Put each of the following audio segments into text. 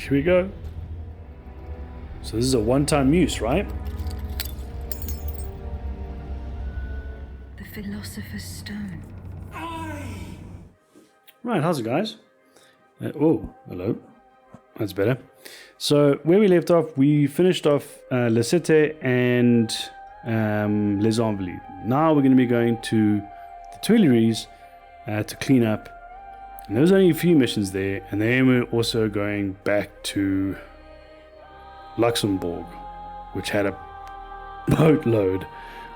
Here we go. So this is a one-time use, right? The Philosopher's Stone. Right, how's it, guys? Oh, hello. That's better. So where we left off, we finished off Le Cité and Les Invalides. Now we're going to be going to the Tuileries to clean up. And there was only a few missions there, and then we're also going back to Luxembourg, which had a boatload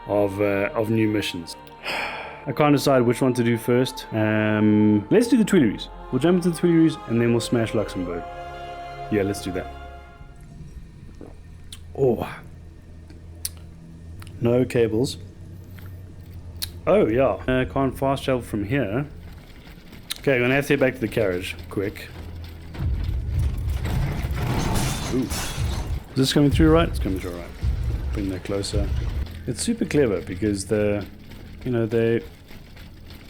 of new missions. I can't decide which one to do first. Let's do the Tuileries. We'll jump into the Tuileries and then we'll smash Luxembourg. Yeah, let's do that. Oh. No cables. Oh, yeah. Can't fast travel from here. Okay, I'm going to have to get back to the carriage. Quick. Ooh. Is this coming through right? It's coming through right. Bring that closer. It's super clever because they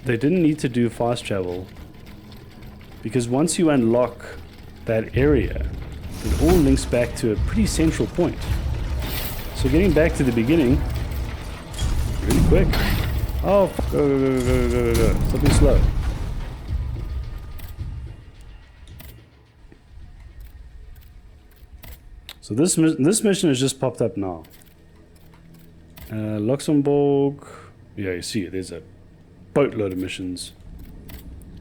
didn't need to do fast travel, because once you unlock that area, it all links back to a pretty central point. So getting back to the beginning really quick. Oh, go. Stop being slow. So this mission has just popped up now. Luxembourg. Yeah, you see it. There's a boatload of missions.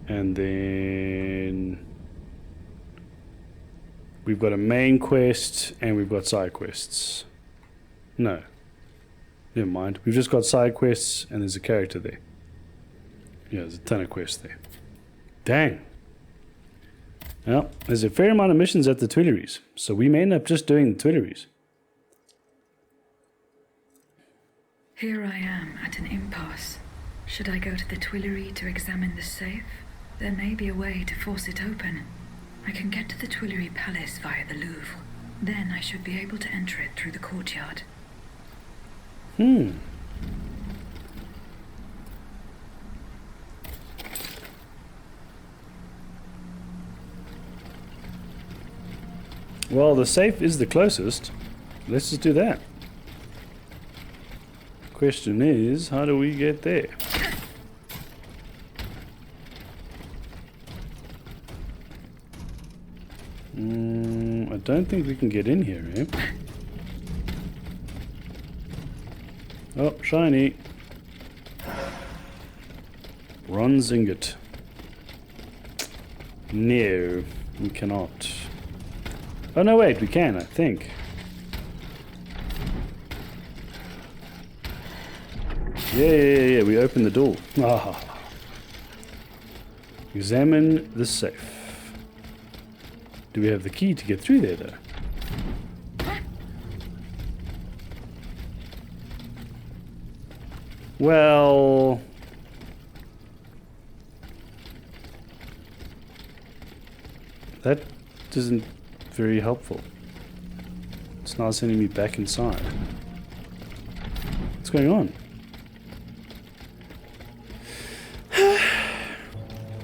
And then we've got a main quest and we've got side quests. No. Never mind. We've just got side quests and there's a character there. Yeah, there's a ton of quests there. Dang. Well, there's a fair amount of missions at the Tuileries, so we may end up just doing the Tuileries. Here I am at an impasse. Should I go to the Tuileries to examine the safe? There may be a way to force it open. I can get to the Tuileries Palace via the Louvre. Then I should be able to enter it through the courtyard. Well, the safe is the closest. Let's just do that. Question is, how do we get there? I don't think we can get in here, eh? Oh, shiny. Bronze ingot. No, we cannot. Oh no, wait, we can, I think. Yeah, we opened the door. Ah. Examine the safe. Do we have the key to get through there, though? Well... that isn't very helpful. It's now sending me back inside. What's going on?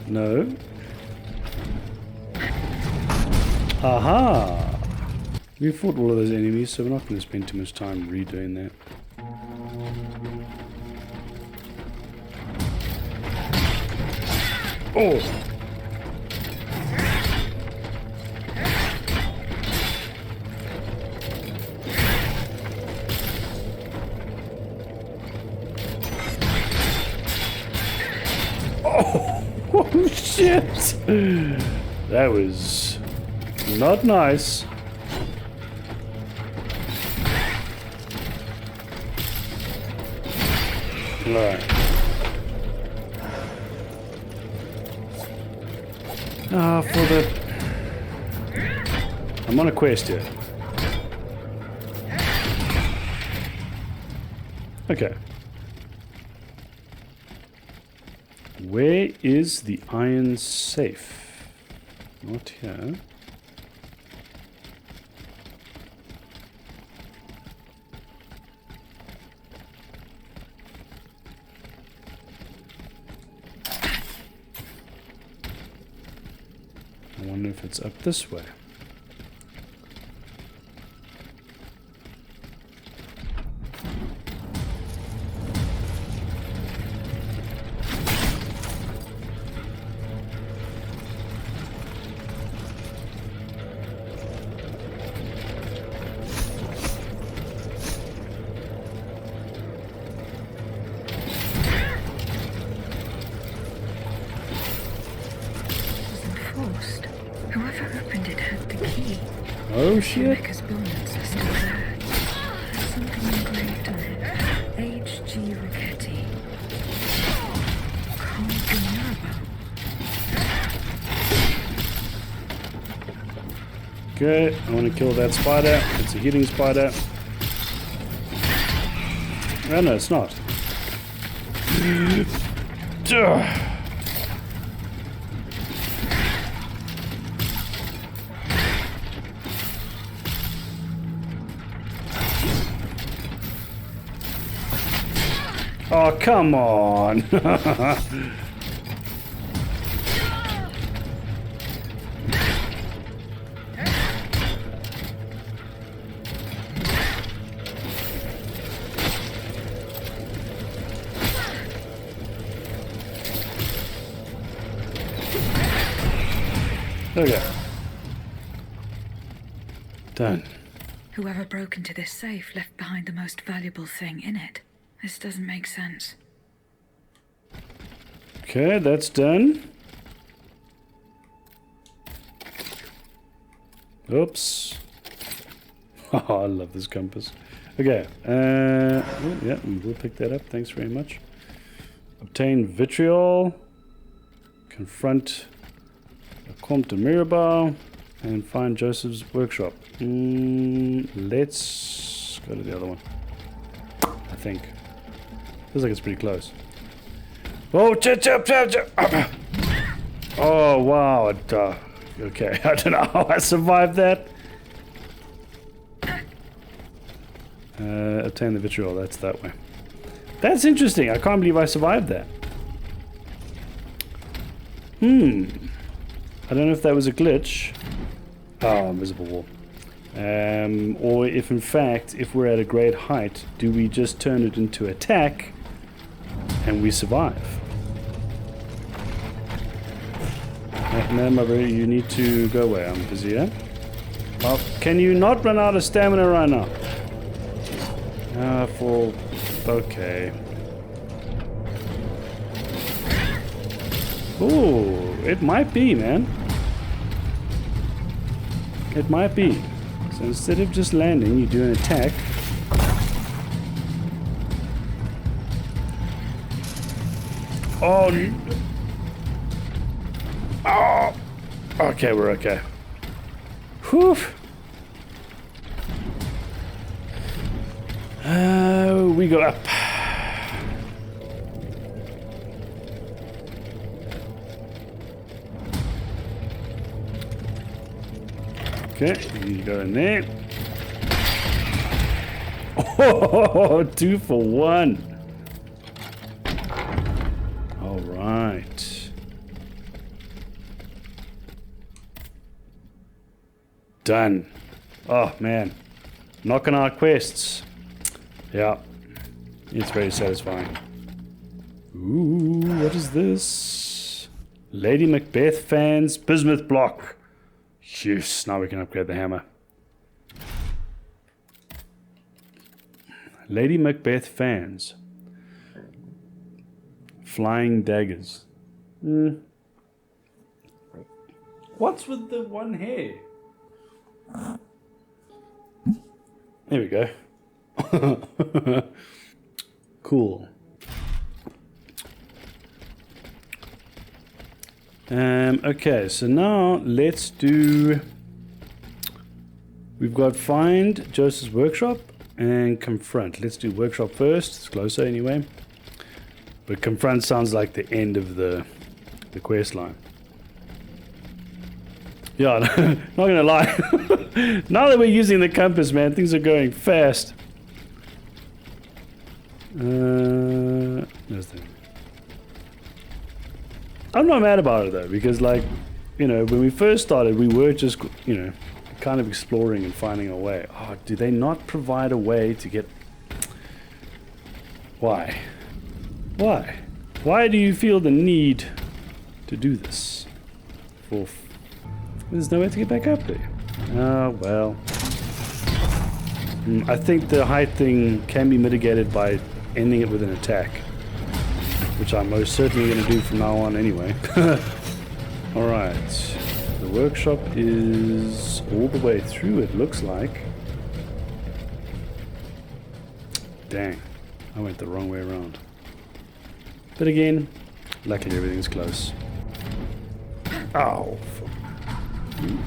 No. Aha! We fought all of those enemies, so we're not going to spend too much time redoing that. Oh! Oh shit! That was not nice. Alright. Ah, for the... I'm on a quest here. Okay. Where is the iron safe? Not here. I wonder if it's up this way. reinforced. Whoever opened it had the key. Oh shit. Shoemaker's bonds are still there. There's something engraved on it. H.G. Riquetti. Cold Minerva. Okay, I want to kill that spider. It's a healing spider. Oh no, it's not. Oh, come on. Okay. Done. Whoever broke into this safe left behind the most valuable thing in it. This doesn't make sense. Okay, that's done. Oops. Oh, I love this compass. Okay. Oh, yeah, we will pick that up. Thanks very much. Obtain vitriol. Confront Comte de Mirabeau. And find Joseph's workshop. Let's go to the other one. I think. Feels like it's pretty close. Oh, oh wow. Okay, I don't know how I survived that. Obtain the vitriol, that's that way. That's interesting. I can't believe I survived that. I don't know if that was a glitch. Oh, invisible wall. Or if in fact, if we're at a great height, do we just turn it into attack and we survive? No, mother, you need to go away. I'm busy, yeah? Well, can you not run out of stamina right now? Okay. Ooh, it might be, man. It might be. So instead of just landing, you do an attack. Oh, oh. Okay, we're okay. Whew. We go up. Okay, you go in there. Oh, 2 for 1. All right. Done. Oh, man. Knocking out quests. Yeah. It's very satisfying. Ooh, what is this? Lady Macbeth fans, bismuth block. Yes, now we can upgrade the hammer. Lady Macbeth fans. Flying daggers. What's with the one hair? There we go. Cool. Okay, so now let's do... We've got find Joseph's workshop and confront. Let's do workshop first. It's closer anyway. But confront sounds like the end of the quest line. Yeah, not gonna lie. Now that we're using the compass, man, things are going fast. There's the... I'm not mad about it though, because like, you know, when we first started, we were just, you know, kind of exploring and finding a way. Oh, do they not provide a way to get... Why? Why? Why do you feel the need to do this? There's no way to get back up there. Oh, well. I think the height thing can be mitigated by ending it with an attack. Which I'm most certainly going to do from now on anyway. Alright. The workshop is all the way through, it looks like. Dang. I went the wrong way around. But again, luckily everything's close. Ow.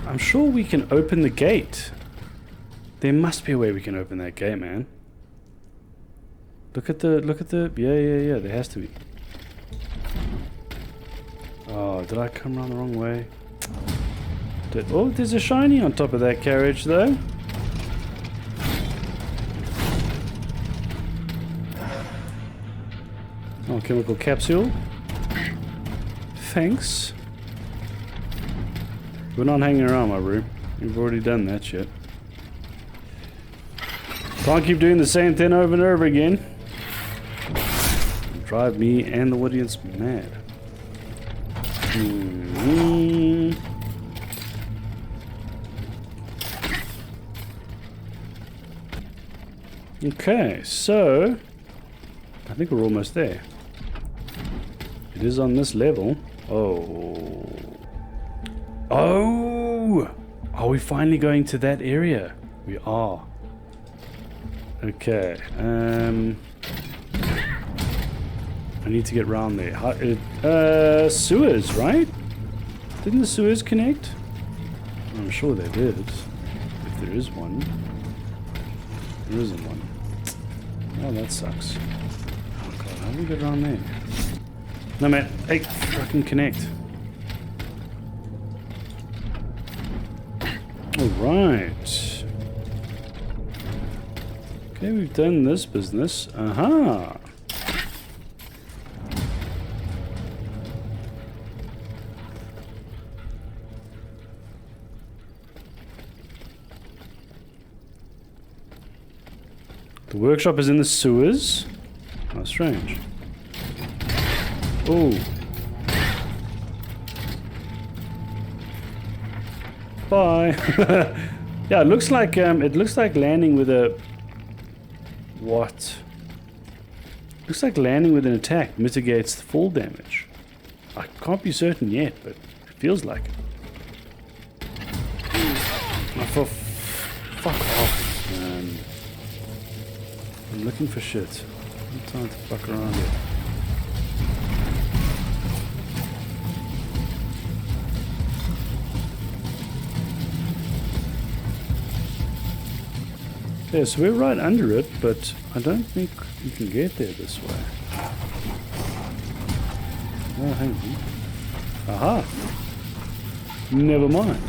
I'm sure we can open the gate. There must be a way we can open that gate, man. Look at the, yeah, there has to be. Oh, did I come around the wrong way? Oh, there's a shiny on top of that carriage, though. Oh, chemical capsule. Thanks. We're not hanging around, my bro. We've already done that shit. Can't keep doing the same thing over and over again. Drive me and the audience mad. Okay, so I think we're almost there. It is on this level. Oh. Oh! Are we finally going to that area? We are. Okay. I need to get round there. Sewers, right? Didn't the sewers connect? I'm sure they did. If there is one. There isn't one. Oh, that sucks. Oh god, how do we get around there? No man, hey, fucking connect. Alright. Okay, we've done this business. Aha! The workshop is in the sewers. How strange. Oh. Bye. Yeah, it looks like landing with a what? Looks like landing with an attack mitigates the fall damage. I can't be certain yet, but it feels like it. Oh, fuck off, man. I'm looking for shit. I'm trying to fuck around here. Okay, so we're right under it, but I don't think we can get there this way. Oh, hang on. Aha! Never mind.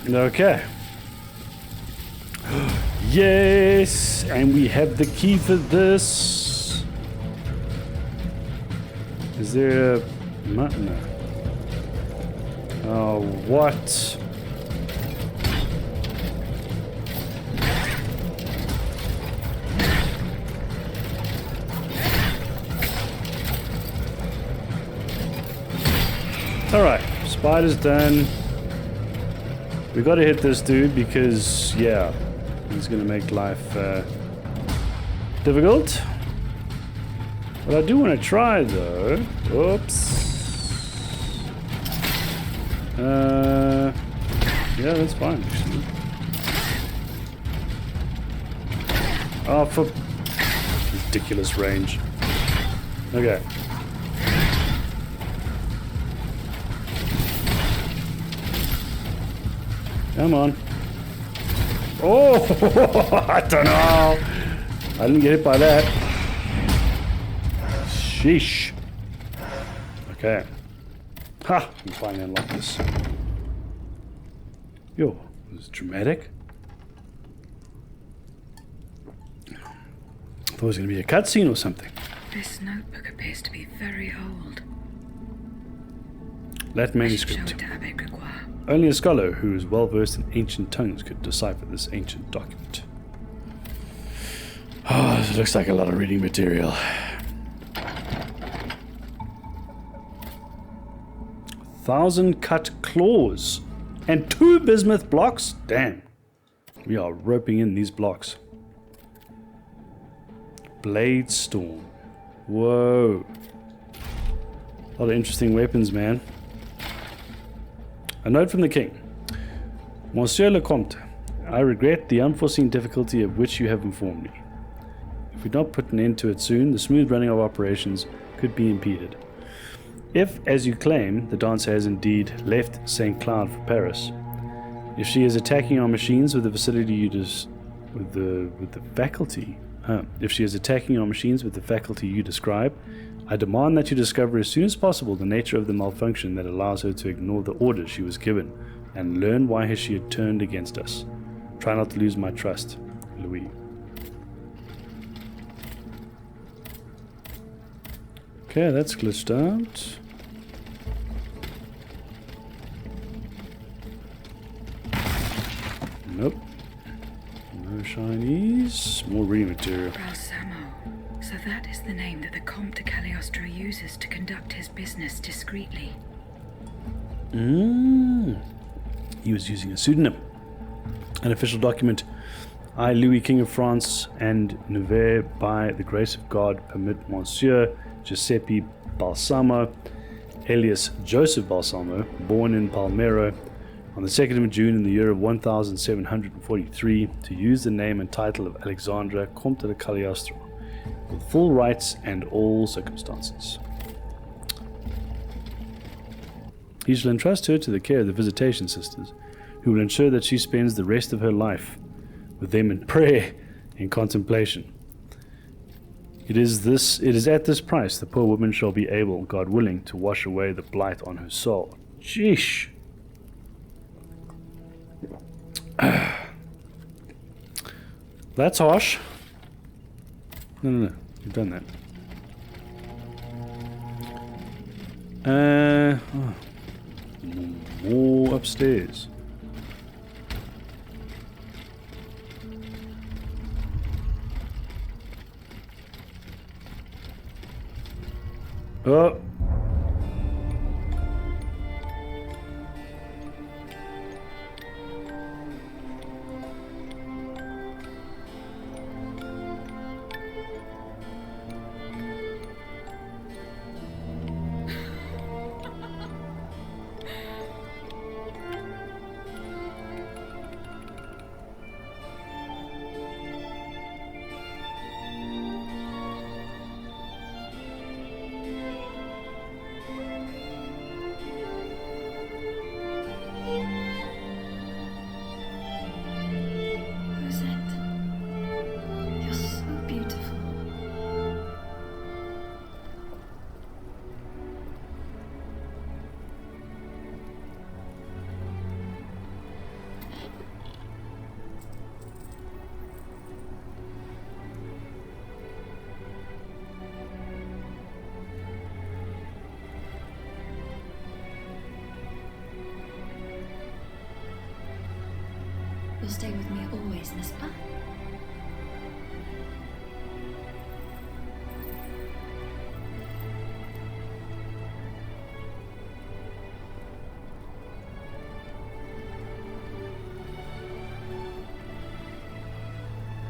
Okay. Yes! And we have the key for this. Is there a... No. Oh, what? Alright, spider's done. We gotta hit this dude because, yeah, he's gonna make life difficult. But I do want to try though. Oops. Yeah, that's fine actually. Oh, for ridiculous range. Okay. Come on. Oh, I don't know. I didn't get hit by that. Sheesh. Okay. Ha! We finally unlocked this. Yo, this is dramatic. I thought it was going to be a cutscene or something. This notebook appears to be very old. That manuscript. Show it to Abbe Gregoire. Only a scholar who is well versed in ancient tongues could decipher this ancient document. Oh, this looks like a lot of reading material. 1,000 cut claws and 2 bismuth blocks. Damn, we are roping in these blocks. Blade storm. Whoa. A lot of interesting weapons, man. A note from the king. Monsieur le Comte, I regret the unforeseen difficulty of which you have informed me. If we do not put an end to it soon, the smooth running of operations could be impeded. If, as you claim, the dancer has indeed left St. Cloud for Paris, if she is attacking our machines with the facility you if she is attacking our machines with the faculty you describe, I demand that you discover as soon as possible the nature of the malfunction that allows her to ignore the orders she was given, and learn why she had turned against us. Try not to lose my trust, Louis. Okay, that's glitched out. Nope. No shinies. More reading material. Balsamo. So that is the name that the Comte de Cagliostro uses to conduct his business discreetly. He was using a pseudonym. An official document. I, Louis, King of France and Nevers, by the grace of God, permit Monsieur Giuseppe Balsamo, alias Joseph Balsamo, born in Palmero, on the 2nd of June in the year of 1743, to use the name and title of Alexandre, Comte de Cagliostro, with full rights and all circumstances. He shall entrust her to the care of the Visitation Sisters, who will ensure that she spends the rest of her life with them in prayer and contemplation. It is at this price the poor woman shall be able, God willing, to wash away the blight on her soul. Sheesh. That's harsh. No. You've done that. More upstairs. Oh. You'll stay with me always, n'est-ce pas?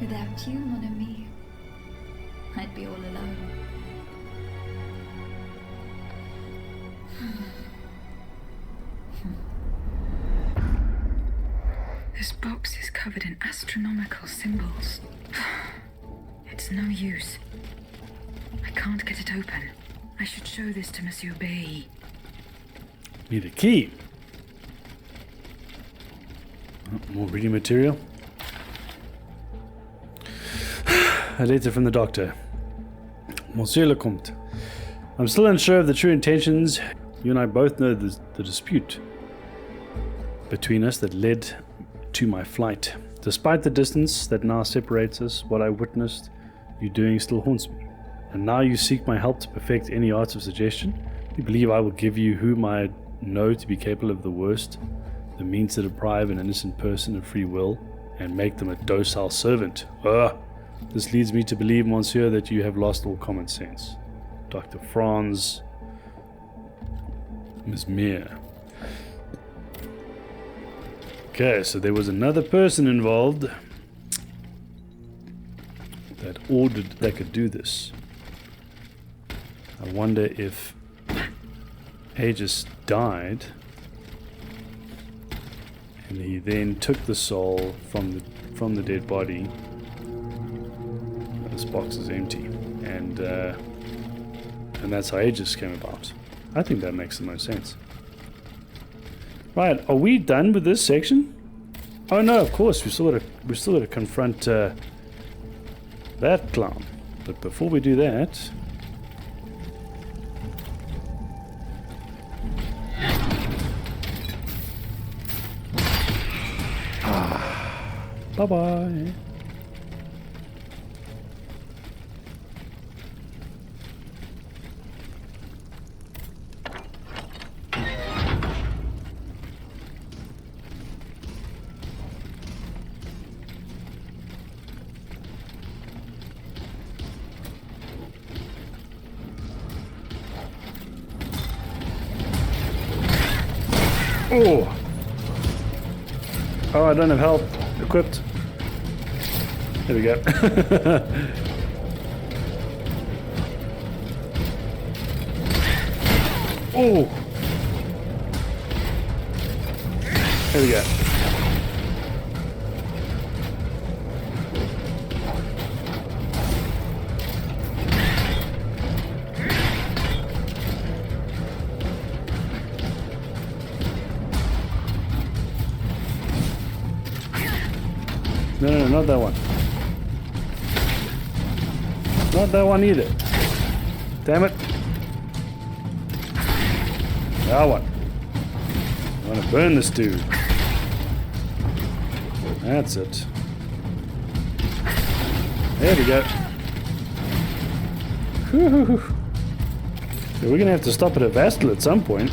Without you, mon ami, I'd be all alone. This box is covered in astronomical symbols. It's no use. I can't get it open. I should show this to Monsieur Bay. Need a key. More reading material. A letter from the doctor. Monsieur le Comte, I'm still unsure of the true intentions. You and I both know the dispute between us that led to my flight. Despite the distance that now separates us, what I witnessed you doing still haunts me. And now you seek my help to perfect any arts of suggestion? You believe I will give you whom I know to be capable of the worst, the means to deprive an innocent person of free will, and make them a docile servant. This leads me to believe, monsieur, that you have lost all common sense. Dr. Franz Mesmer. Okay, so there was another person involved that ordered they could do this. I wonder if Aegis died, and he then took the soul from the dead body. This box is empty, and that's how Aegis came about. I think that makes the most sense. Right, are we done with this section? Oh no, of course we still got to confront that clown. But before we do that, bye bye. Oh! Oh, I don't have help equipped. There we go. Oh! There we go. No, not that one. Not that one either. Damn it. That one. I want to burn this dude. That's it. There we go. Whew. So we're going to have to stop at a Vastal at some point.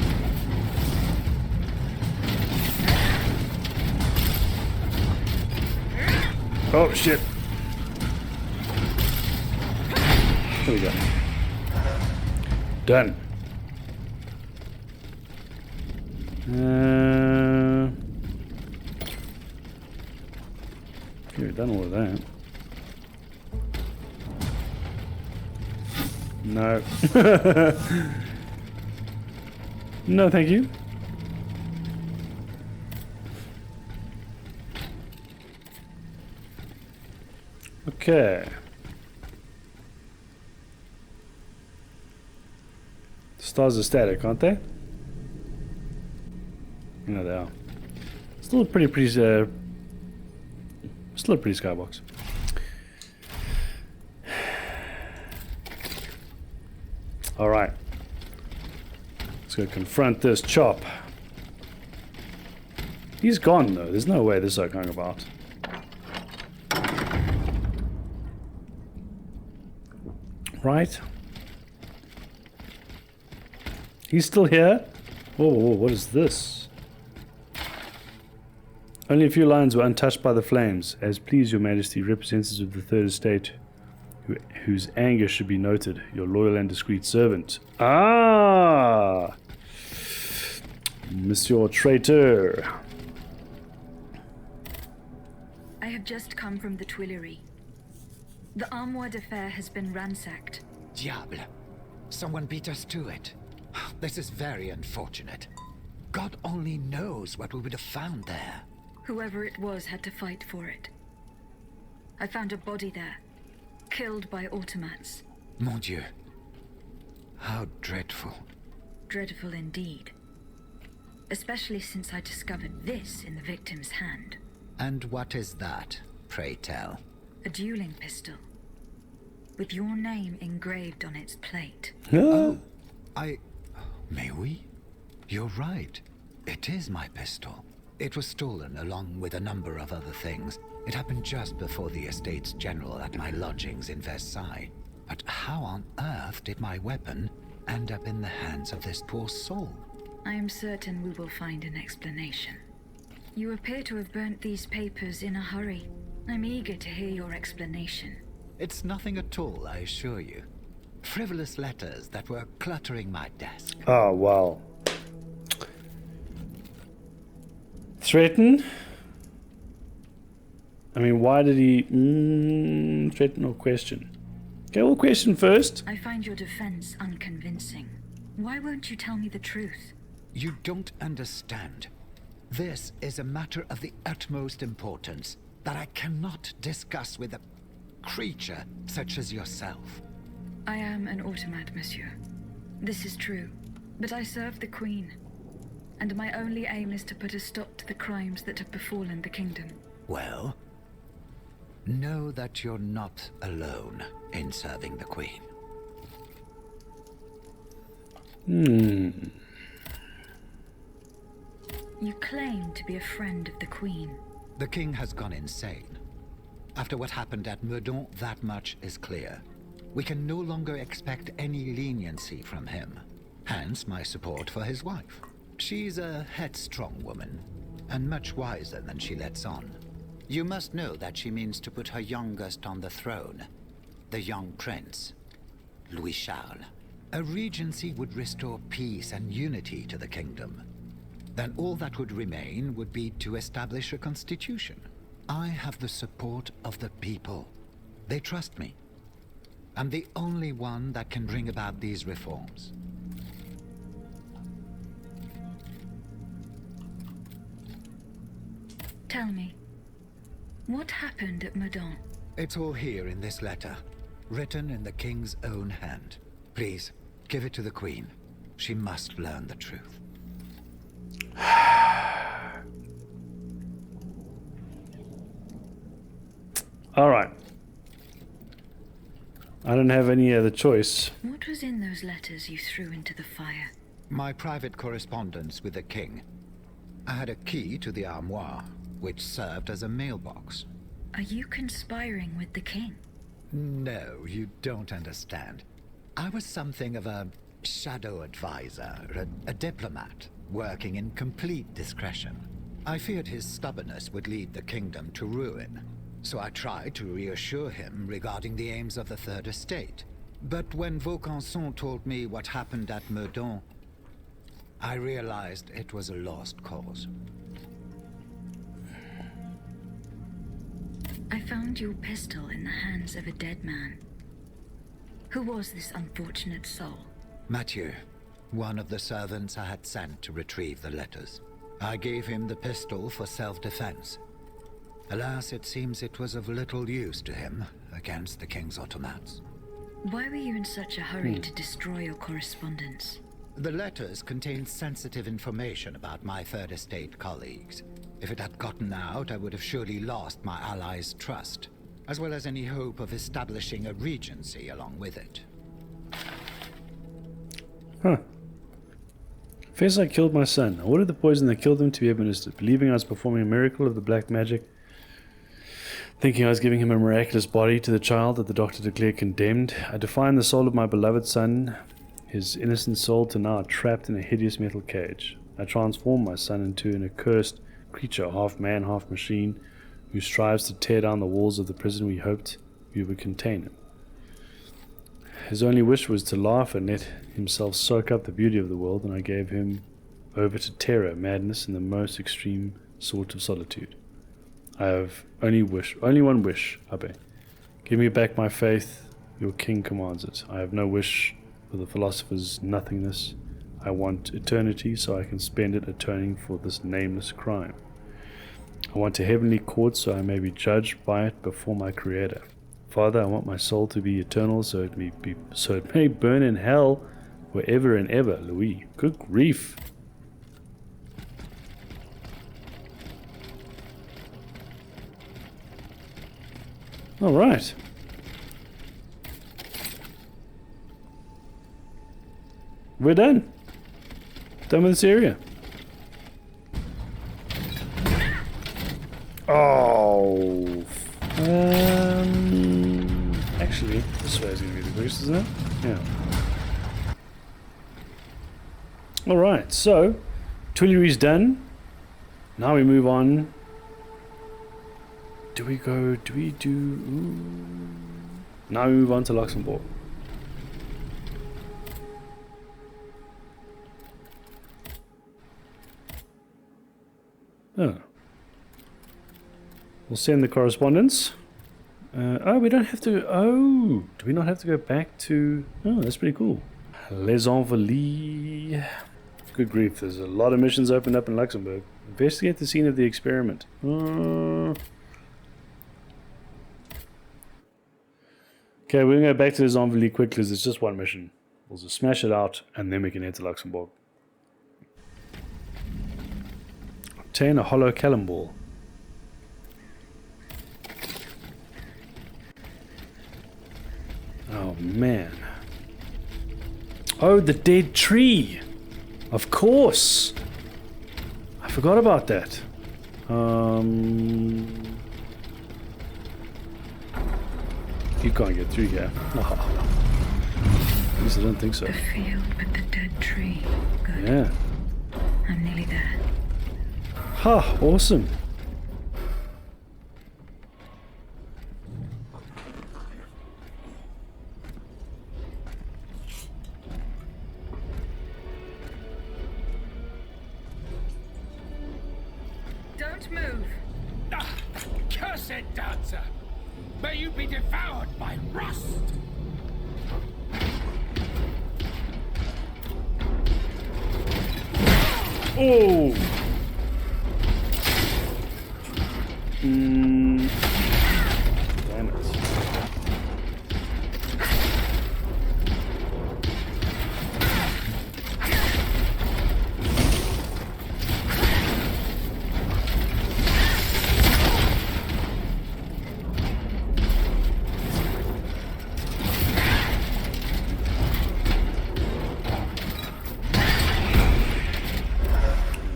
Oh, shit. There we go. Done. Okay, we've done all of that. No. No, thank you. Okay. Stars are static, aren't they? No, they are. Still a pretty still a pretty skybox. All right. Let's go confront this chop. He's gone though. There's no way this is going about. Right. He's still here? Whoa, what is this? Only a few lines were untouched by the flames. As please, your majesty, representatives of the Third Estate, whose anger should be noted, your loyal and discreet servant. Ah! Monsieur Traitor. I have just come from the Tuileries. The Armoire de Fer has been ransacked. Diable. Someone beat us to it. This is very unfortunate. God only knows what we would have found there. Whoever it was had to fight for it. I found a body there, killed by automats. Mon Dieu. How dreadful. Dreadful indeed. Especially since I discovered this in the victim's hand. And what is that, pray tell? A dueling pistol. With your name engraved on its plate. Oh, May we? You're right. It is my pistol. It was stolen along with a number of other things. It happened just before the Estates General at my lodgings in Versailles. But how on earth did my weapon end up in the hands of this poor soul? I am certain we will find an explanation. You appear to have burnt these papers in a hurry. I'm eager to hear your explanation. It's nothing at all, I assure you. Frivolous letters that were cluttering my desk. Oh, wow. Threaten? I mean, why did he... threaten or question? Okay, we'll question first. I find your defense unconvincing. Why won't you tell me the truth? You don't understand. This is a matter of the utmost importance that I cannot discuss with a creature such as yourself. I am an automat, monsieur. This is true. But I serve the Queen. And my only aim is to put a stop to the crimes that have befallen the kingdom. Well, know that you're not alone in serving the Queen. You claim to be a friend of the Queen. The King has gone insane. After what happened at Meudon, that much is clear. We can no longer expect any leniency from him. Hence my support for his wife. She's a headstrong woman, and much wiser than she lets on. You must know that she means to put her youngest on the throne, the young prince, Louis Charles. A regency would restore peace and unity to the kingdom. Then all that would remain would be to establish a constitution. I have the support of the people. They trust me. I'm the only one that can bring about these reforms. Tell me, what happened at Meudon? It's all here in this letter, written in the King's own hand. Please, give it to the Queen. She must learn the truth. Alright. I don't have any other choice. What was in those letters you threw into the fire? My private correspondence with the King. I had a key to the armoire, which served as a mailbox. Are you conspiring with the King? No, you don't understand. I was something of a shadow advisor, a diplomat, working in complete discretion. I feared his stubbornness would lead the kingdom to ruin, so I tried to reassure him regarding the aims of the Third Estate. But when Vaucanson told me what happened at Meudon, I realized it was a lost cause. I found your pistol in the hands of a dead man. Who was this unfortunate soul? Mathieu, one of the servants I had sent to retrieve the letters. I gave him the pistol for self-defense. Alas, it seems it was of little use to him against the King's automats. Why were you in such a hurry to destroy your correspondence? The letters contained sensitive information about my Third Estate colleagues. If it had gotten out, I would have surely lost my allies' trust, as well as any hope of establishing a regency along with it. Huh. First I killed my son. I ordered the poison that killed him to be administered, believing I was performing a miracle of the black magic. Thinking I was giving him a miraculous body to the child that the doctor declared condemned, I defined the soul of my beloved son, his innocent soul, to now trapped in a hideous metal cage. I transformed my son into an accursed creature, half man, half machine, who strives to tear down the walls of the prison we hoped we would contain him. His only wish was to laugh and let himself soak up the beauty of the world, and I gave him over to terror, madness, and the most extreme sort of solitude. I have only one wish, Abe. Give me back my faith. Your king commands it. I have no wish for the philosopher's nothingness. I want eternity so I can spend it atoning for this nameless crime. I want a heavenly court so I may be judged by it before my Creator. Father, I want my soul to be eternal so it may burn in hell forever and ever. Louis, good grief. All right. We're done. Done with this area. Oh. Actually, this way is going to be the quickest, isn't it? Yeah. Alright, so Tuileries done. Now we move on. Now we move on to Luxembourg. Oh. We'll send the correspondence. Oh, we don't have to... Oh, do we not have to go back to... Oh, that's pretty cool. Les Envolis. Good grief, there's a lot of missions opened up in Luxembourg. Investigate the scene of the experiment. Okay, we're going to go back to Les Envolis quick because it's just one mission. We'll just smash it out and then we can head to Luxembourg. Obtain a hollow cannonball. Oh man. Oh, the dead tree! Of course! I forgot about that. You can't get through here. Oh. At least I don't think so. The field with the dead tree. Good. Yeah. I'm nearly there. Ha! Awesome. Don't move. Ah, cursed dancer! May you be devoured by rust! Oh! Damn it.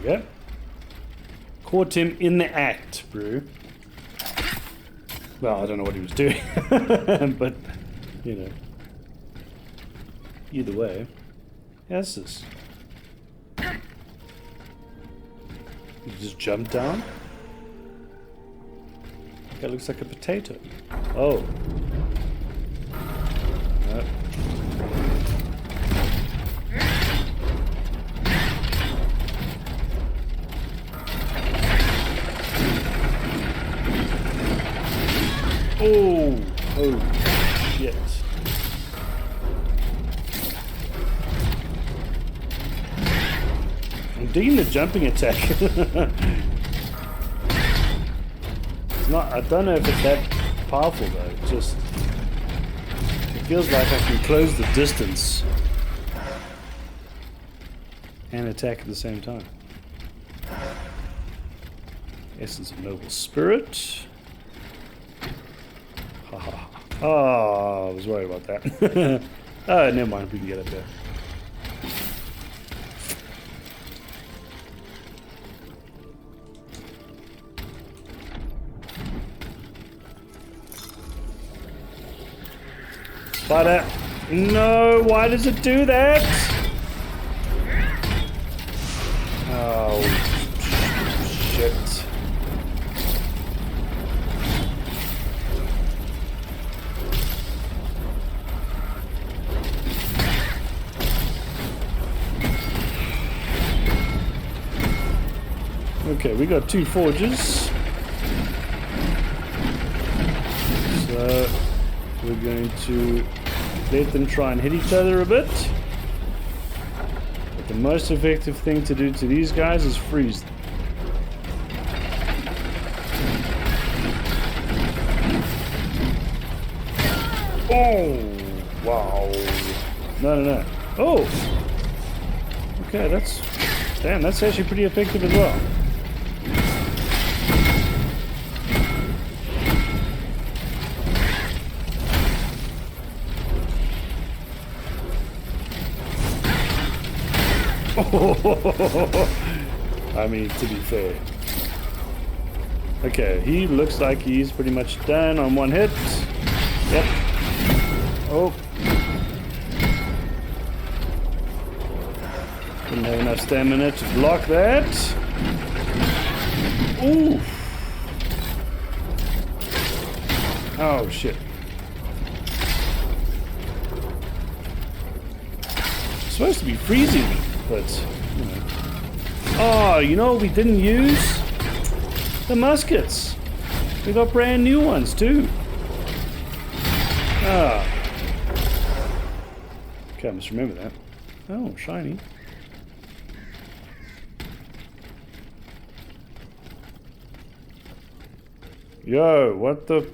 Yeah. Caught him in the act, bro. Well, I don't know what he was doing, but, you know. Either way. How's this? You just jump down? That looks like a potato. Oh. No. Oh, oh, shit. I'm digging the jumping attack. It's not, I don't know if it's that powerful though, it just, it feels like I can close the distance and attack at the same time. Essence of Noble Spirit. Oh, I was worried about that. Oh, never mind. We can get up there. Spider. No, why does it do that? Oh, shit. Okay, we got 2 forges. So we're going to let them try and hit each other a bit. But the most effective thing to do to these guys is freeze them. Oh, wow. No. Oh! Okay, that's actually pretty effective as well. I mean, to be fair. Okay, he looks like he's pretty much done on one hit. Yep. Oh. Didn't have enough stamina to block that. Ooh. Oh, shit. It's supposed to be freezing me, but, you know. Oh, you know what we didn't use? The muskets. We got brand new ones, too. Ah. Okay, I must remember that. Oh, shiny. Yo, what the...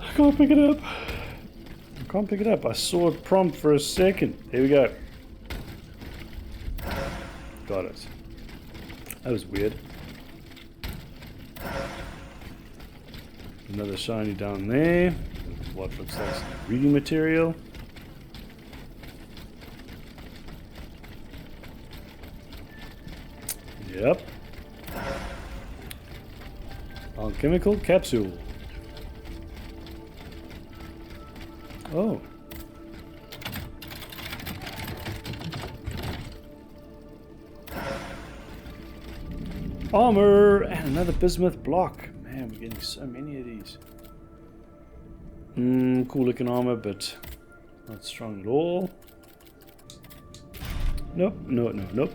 I can't pick it up. I can't pick it up. I saw it prompt for a second. There we go. Got it. That was weird. Another shiny down there. What looks like some reading material. Yep. Alchemical capsule. Oh. Armor and another bismuth block. Man, we're getting so many of these. Cool looking armor, but not strong at all. Nope, nope.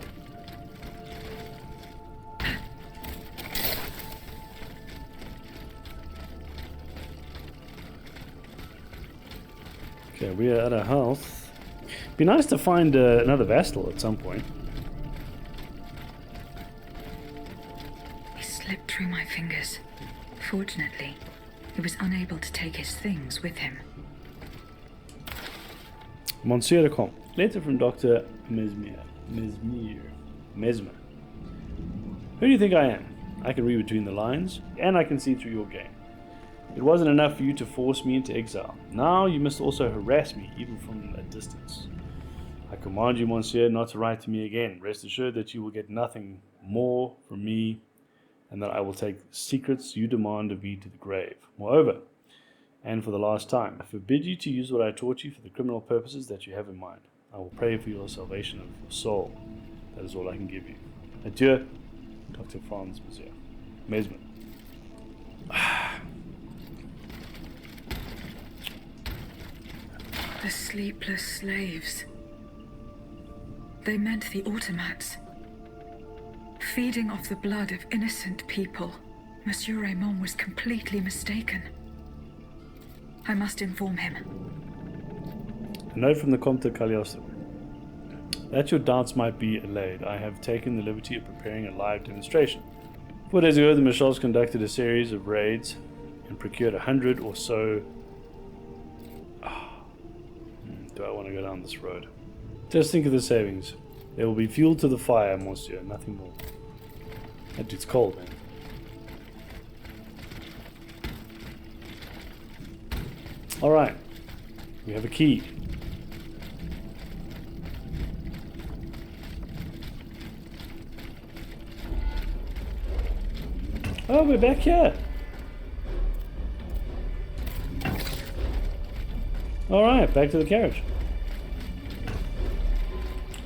Okay, we are out of health. Be nice to find another Vestal at some point. He slipped through my fingers. Fortunately, he was unable to take his things with him. Monsieur de Comte. Letter from Dr. Mesmer. Who do you think I am? I can read between the lines, and I can see through your game. It wasn't enough for you to force me into exile. Now you must also harass me, even from a distance. I command you, Monsieur, not to write to me again. Rest assured that you will get nothing more from me, and that I will take secrets you demand of me to the grave. Moreover, and for the last time, I forbid you to use what I taught you for the criminal purposes that you have in mind. I will pray for your salvation of your soul. That is all I can give you. Adieu, Dr. Franz Mesmer. The sleepless slaves. They meant the automats. Feeding off the blood of innocent people. Monsieur Raymond was completely mistaken. I must inform him. A note from the Comte de Cagliostro. That your doubts might be allayed, I have taken the liberty of preparing a live demonstration. 4 days ago, the Michels conducted a series of raids and procured 100 or so. Do I want to go down this road? Just think of the savings. There will be fuel to the fire, monsieur, nothing more. That dude's cold, man. Alright. We have a key. Oh, we're back here. Alright, back to the carriage.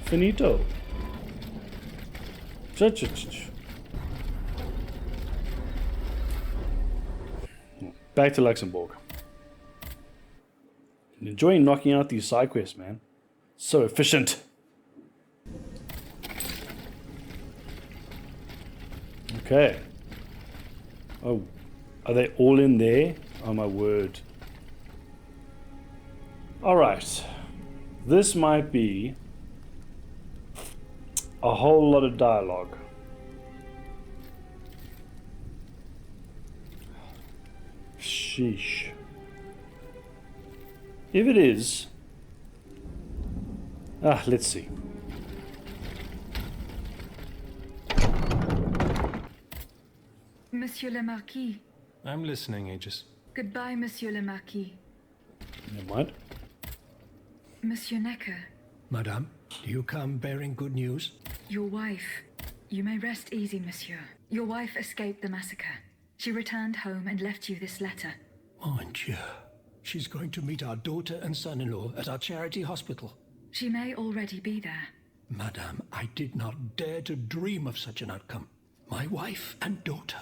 Finito. Back to Luxembourg. Enjoying knocking out these side quests, man. So efficient. Okay. Oh, are they all in there? Oh my word. Alright. This might be a whole lot of dialogue. Sheesh. If it is... let's see. Monsieur le Marquis. I'm listening, Aegis. Goodbye, Monsieur le Marquis. Never mind. Monsieur Necker. Madame, do you come bearing good news? Your wife. You may rest easy, monsieur. Your wife escaped the massacre. She returned home and left you this letter. Mon Dieu. She's going to meet our daughter and son-in-law at our charity hospital. She may already be there. Madame, I did not dare to dream of such an outcome. My wife and daughter.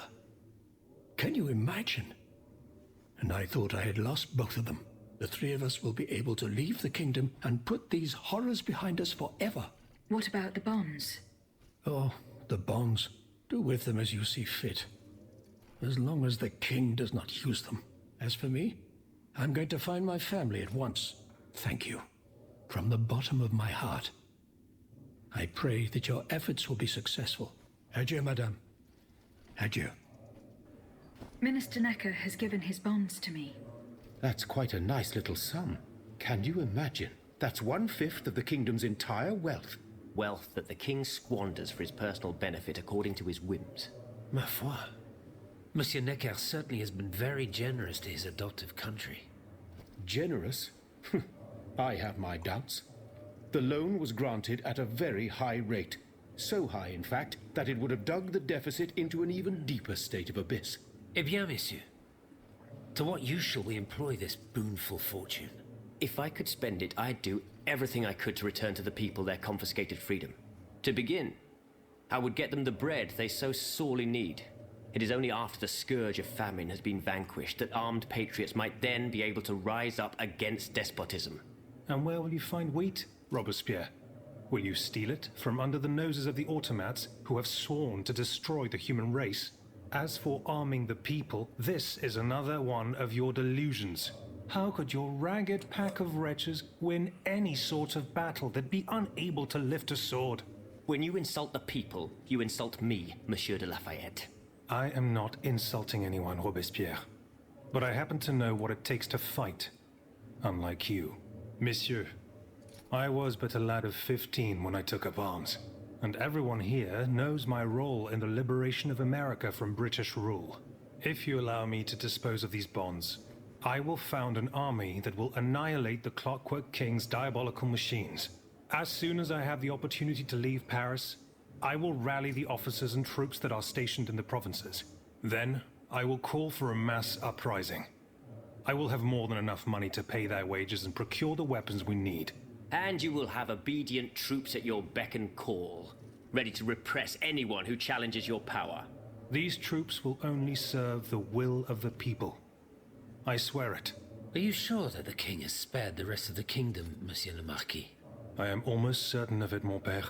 Can you imagine? And I thought I had lost both of them. The three of us will be able to leave the kingdom and put these horrors behind us forever. What about the bonds? Oh, the bonds. Do with them as you see fit. As long as the king does not use them. As for me, I'm going to find my family at once. Thank you. From the bottom of my heart. I pray that your efforts will be successful. Adieu, madame. Adieu. Minister Necker has given his bonds to me. That's quite a nice little sum. Can you imagine? That's 1/5 of the kingdom's entire wealth. Wealth that the king squanders for his personal benefit according to his whims. Ma foi. Monsieur Necker certainly has been very generous to his adoptive country. Generous? I have my doubts. The loan was granted at a very high rate. So high, in fact, that it would have dug the deficit into an even deeper state of abyss. Eh bien, messieurs. To what use shall we employ this boonful fortune? If I could spend it, I'd do everything I could to return to the people their confiscated freedom. To begin, I would get them the bread they so sorely need. It is only after the scourge of famine has been vanquished that armed patriots might then be able to rise up against despotism. And where will you find wheat, Robespierre? Will you steal it from under the noses of the Automats who have sworn to destroy the human race? As for arming the people, this is another one of your delusions. How could your ragged pack of wretches win any sort of battle that'd be unable to lift a sword? When you insult the people, you insult me, Monsieur de Lafayette. I am not insulting anyone, Robespierre. But I happen to know what it takes to fight. Unlike you. Monsieur, I was but a lad of 15 when I took up arms. And everyone here knows my role in the liberation of America from British rule. If you allow me to dispose of these bonds, I will found an army that will annihilate the Clockwork King's diabolical machines. As soon as I have the opportunity to leave Paris, I will rally the officers and troops that are stationed in the provinces. Then, I will call for a mass uprising. I will have more than enough money to pay their wages and procure the weapons we need. And you will have obedient troops at your beck and call, ready to repress anyone who challenges your power. These troops will only serve the will of the people. I swear it. Are you sure that the king has spared the rest of the kingdom, Monsieur le Marquis? I am almost certain of it, mon père.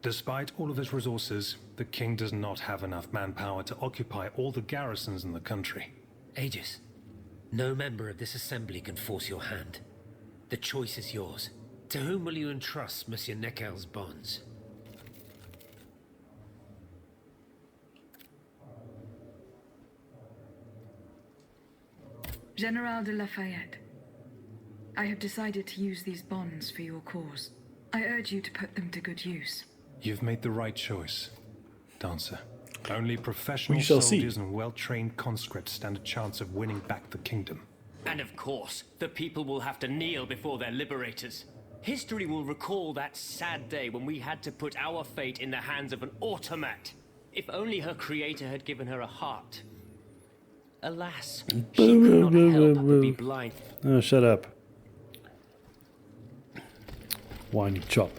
Despite all of his resources, the king does not have enough manpower to occupy all the garrisons in the country. Aegis, no member of this assembly can force your hand. The choice is yours. To whom will you entrust Monsieur Necker's bonds? General de Lafayette, I have decided to use these bonds for your cause. I urge you to put them to good use. You've made the right choice, Dancer. Only professional We shall soldiers see. and well-trained conscripts stand a chance of winning back the kingdom. And of course, the people will have to kneel before their liberators. History will recall that sad day when we had to put our fate in the hands of an automat. If only her creator had given her a heart. Alas, she could not help but be blind. Oh, shut up. Whiny chop.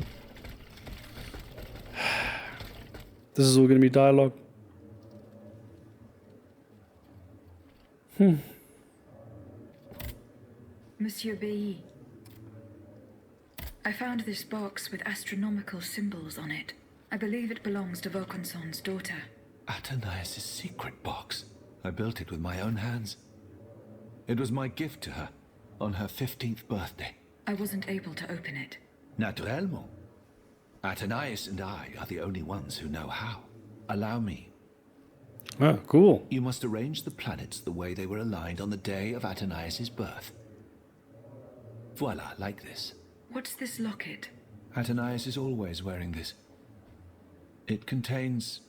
This is all going to be dialogue. Monsieur Bailly, I found this box with astronomical symbols on it. I believe it belongs to Vaucanson's daughter. Athénaïs' secret box. I built it with my own hands. It was my gift to her on her 15th birthday. I wasn't able to open it. Naturellement. Athénaïs and I are the only ones who know how. Allow me. Oh, cool. You must arrange the planets the way they were aligned on the day of Athénaïs' birth. Voila, like this. What's this locket? Athénaïs is always wearing this. It contains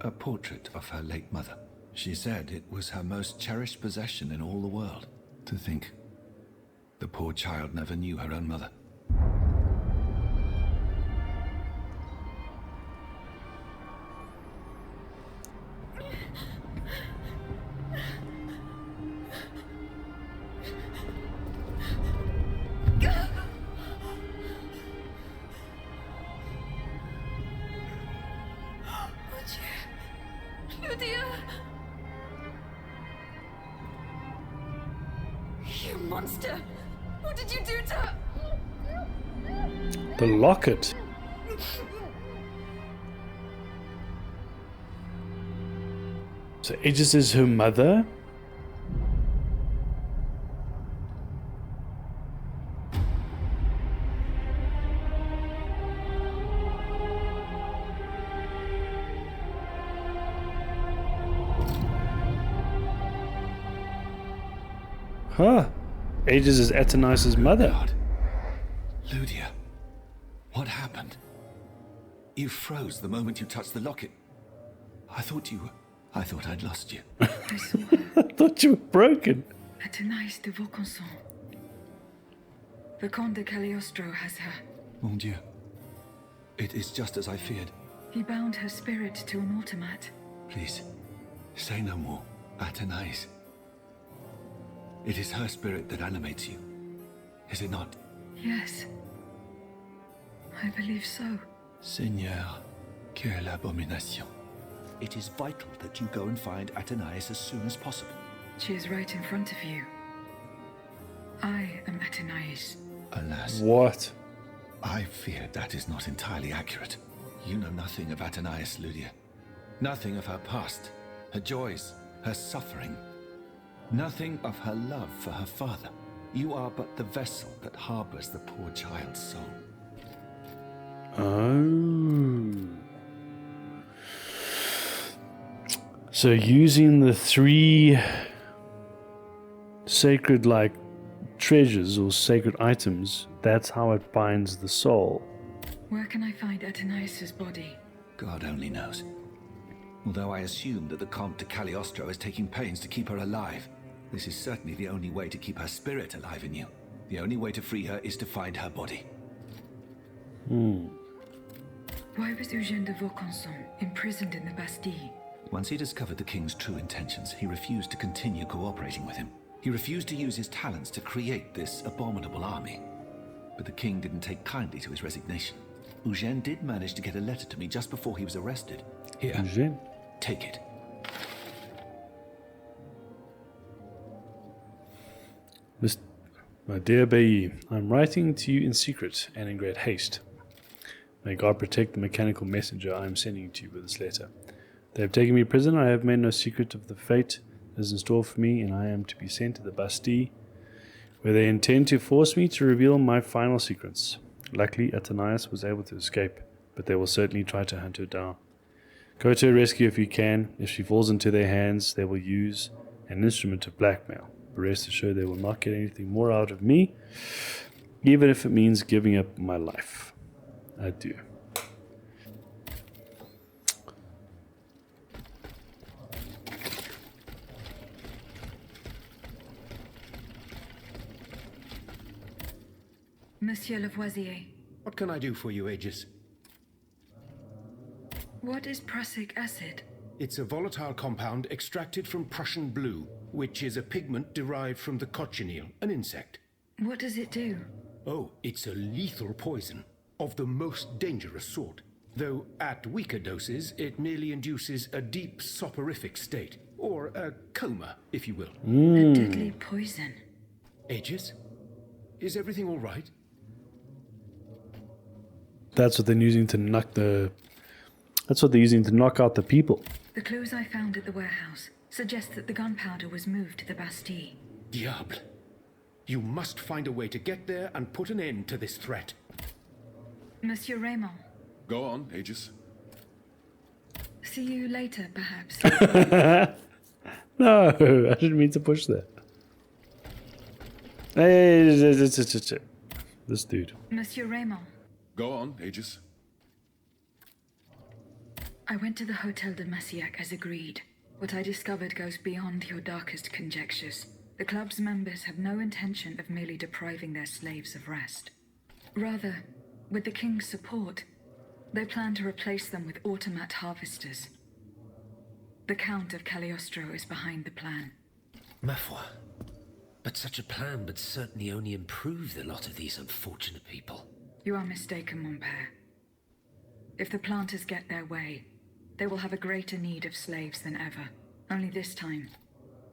a portrait of her late mother. She said it was her most cherished possession in all the world. To think, the poor child never knew her own mother. You monster! What did you do to her? The locket. So Aegis is her mother? Huh. Aegis is Atanais's mother. God. Ludia, what happened? You froze the moment you touched the locket. I thought I'd lost you. I saw her. I thought you were broken. Athenais de Vaucanson. The Comte de Cagliostro has her. Mon Dieu. It is just as I feared. He bound her spirit to an automat. Please, say no more. Athenais. It is her spirit that animates you. Is it not? Yes. I believe so. Seigneur, quelle abomination. It is vital that you go and find Athenais as soon as possible. She is right in front of you. I am Athenais. Alas. What? I fear that is not entirely accurate. You know nothing of Athenais, Ludia. Nothing of her past, her joys, her suffering. Nothing of her love for her father. You are but the vessel that harbors the poor child's soul. Oh. So using the 3 sacred treasures or sacred items, that's how it binds the soul. Where can I find Athenais' body? God only knows. Although I assume that the Comte de Cagliostro is taking pains to keep her alive, this is certainly the only way to keep her spirit alive in you. The only way to free her is to find her body. Why was Eugène de Vaucanson imprisoned in the Bastille? Once he discovered the king's true intentions, he refused to continue cooperating with him. He refused to use his talents to create this abominable army. But the king didn't take kindly to his resignation. Eugène did manage to get a letter to me just before he was arrested. Here, Eugène? take it. My dear Bailly, I'm writing to you in secret and in great haste. May God protect the mechanical messenger I am sending to you with this letter. They have taken me prisoner. I have made no secret of the fate that is in store for me, and I am to be sent to the Bastille, where they intend to force me to reveal my final secrets. Luckily, Athenais was able to escape, but they will certainly try to hunt her down. Go to her rescue if you can. If she falls into their hands, they will use an instrument of blackmail. But rest assured they will not get anything more out of me, even if it means giving up my life. Adieu. Monsieur Lavoisier, What can I do for you, Aegis? what is prussic acid? It's a volatile compound extracted from Prussian blue, which is a pigment derived from the cochineal, an insect. What does it do? Oh, it's a lethal poison, of the most dangerous sort. Though at weaker doses, it merely induces a deep soporific state, or a coma, if you will. A deadly poison. Aegis? Is everything all right? That's what they're using to knock the... That's what they're using to knock out the people. The clues I found at the warehouse suggest that the gunpowder was moved to the Bastille. Diable. You must find a way to get there and put an end to this threat. Monsieur Raymond, Go on, Aegis. see you later, perhaps. No, I didn't mean to push that. Hey, this dude. Monsieur Raymond, Go on, Aegis. I went to the Hotel de Massiac as agreed. What I discovered goes beyond your darkest conjectures. The club's members have no intention of merely depriving their slaves of rest. Rather, with the king's support, they plan to replace them with automat harvesters. The Count of Cagliostro is behind the plan. Ma foi. But such a plan would certainly only improve the lot of these unfortunate people. You are mistaken, mon père. If the planters get their way, they will have a greater need of slaves than ever. Only this time,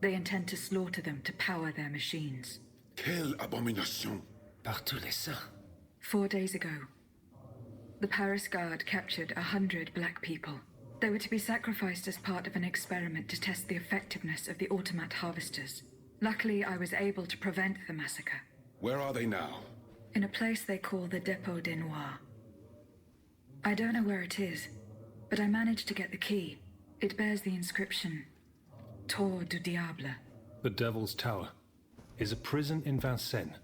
they intend to slaughter them to power their machines. Quelle abomination! Par tous les saints. 4 days ago, the Paris Guard captured 100 black people. They were to be sacrificed as part of an experiment to test the effectiveness of the automat harvesters. Luckily, I was able to prevent the massacre. Where are they now? In a place they call the Dépôt des Noirs. I don't know where it is, but I managed to get the key. It bears the inscription, Tour du Diable. The Devil's Tower. is a prison in Vincennes,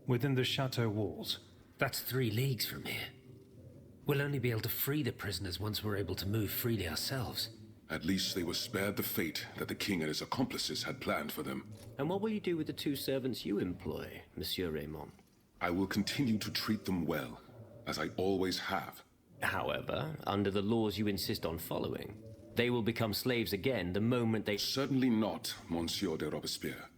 within the chateau walls. That's 3 leagues from here. We'll only be able to free the prisoners once we're able to move freely ourselves. At least they were spared the fate that the king and his accomplices had planned for them. And what will you do with the 2 servants you employ, Monsieur Raymond? I will continue to treat them well, as I always have. However, under the laws you insist on following, they will become slaves again the moment they... Certainly not, Monsieur de Robespierre.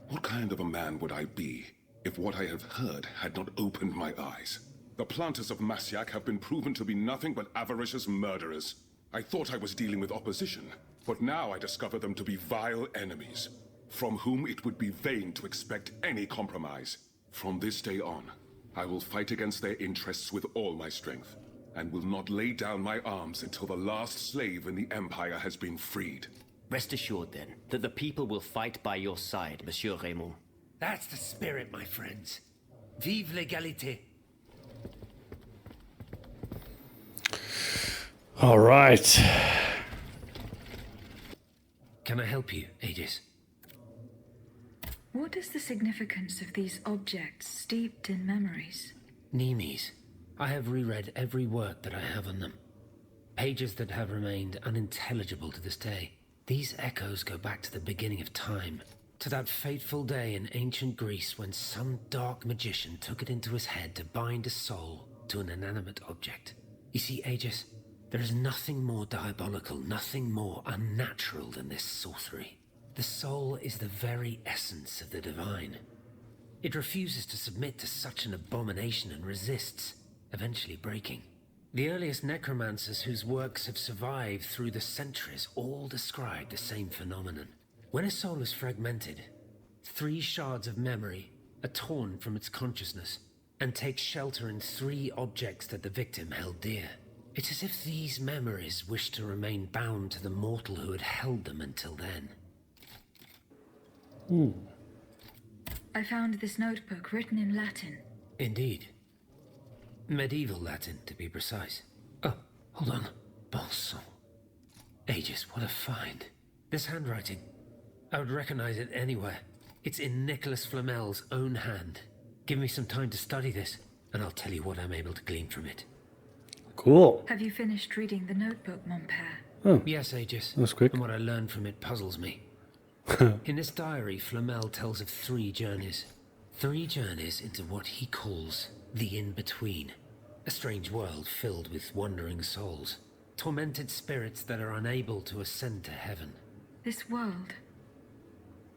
What kind of a man would I be if what I have heard had not opened my eyes? The planters of Massiac have been proven to be nothing but avaricious murderers. I thought I was dealing with opposition, but now I discover them to be vile enemies, from whom it would be vain to expect any compromise. From this day on, I will fight against their interests with all my strength, and will not lay down my arms until the last slave in the Empire has been freed. Rest assured, then, that the people will fight by your side, Monsieur Raymond. That's the spirit, my friends. Vive l'égalité. All right. Can I help you, Aegis? What is the significance of these objects steeped in memories? Nemes. I have reread every work that I have on them. Pages that have remained unintelligible to this day. These echoes go back to the beginning of time, to that fateful day in ancient Greece when some dark magician took it into his head to bind a soul to an inanimate object. You see, Aegis, there is nothing more diabolical, nothing more unnatural than this sorcery. The soul is the very essence of the divine. It refuses to submit to such an abomination and resists, eventually breaking. The earliest necromancers whose works have survived through the centuries all describe the same phenomenon. When a soul is fragmented, 3 shards of memory are torn from its consciousness and take shelter in 3 objects that the victim held dear. It's as if these memories wish to remain bound to the mortal who had held them until then. I found this notebook written in Latin. Indeed. Medieval Latin, to be precise. Oh, hold on. Bon sang. Aegis, what a find. This handwriting. I would recognize it anywhere. It's in Nicholas Flamel's own hand. Give me some time to study this, and I'll tell you what I'm able to glean from it. Cool. Have you finished reading the notebook, mon père? Oh, yes, Aegis. that's quick. And what I learned from it puzzles me. In this diary, Flamel tells of 3 journeys. 3 journeys into what he calls the InBetween. A strange world filled with wandering souls. Tormented spirits that are unable to ascend to heaven. This world.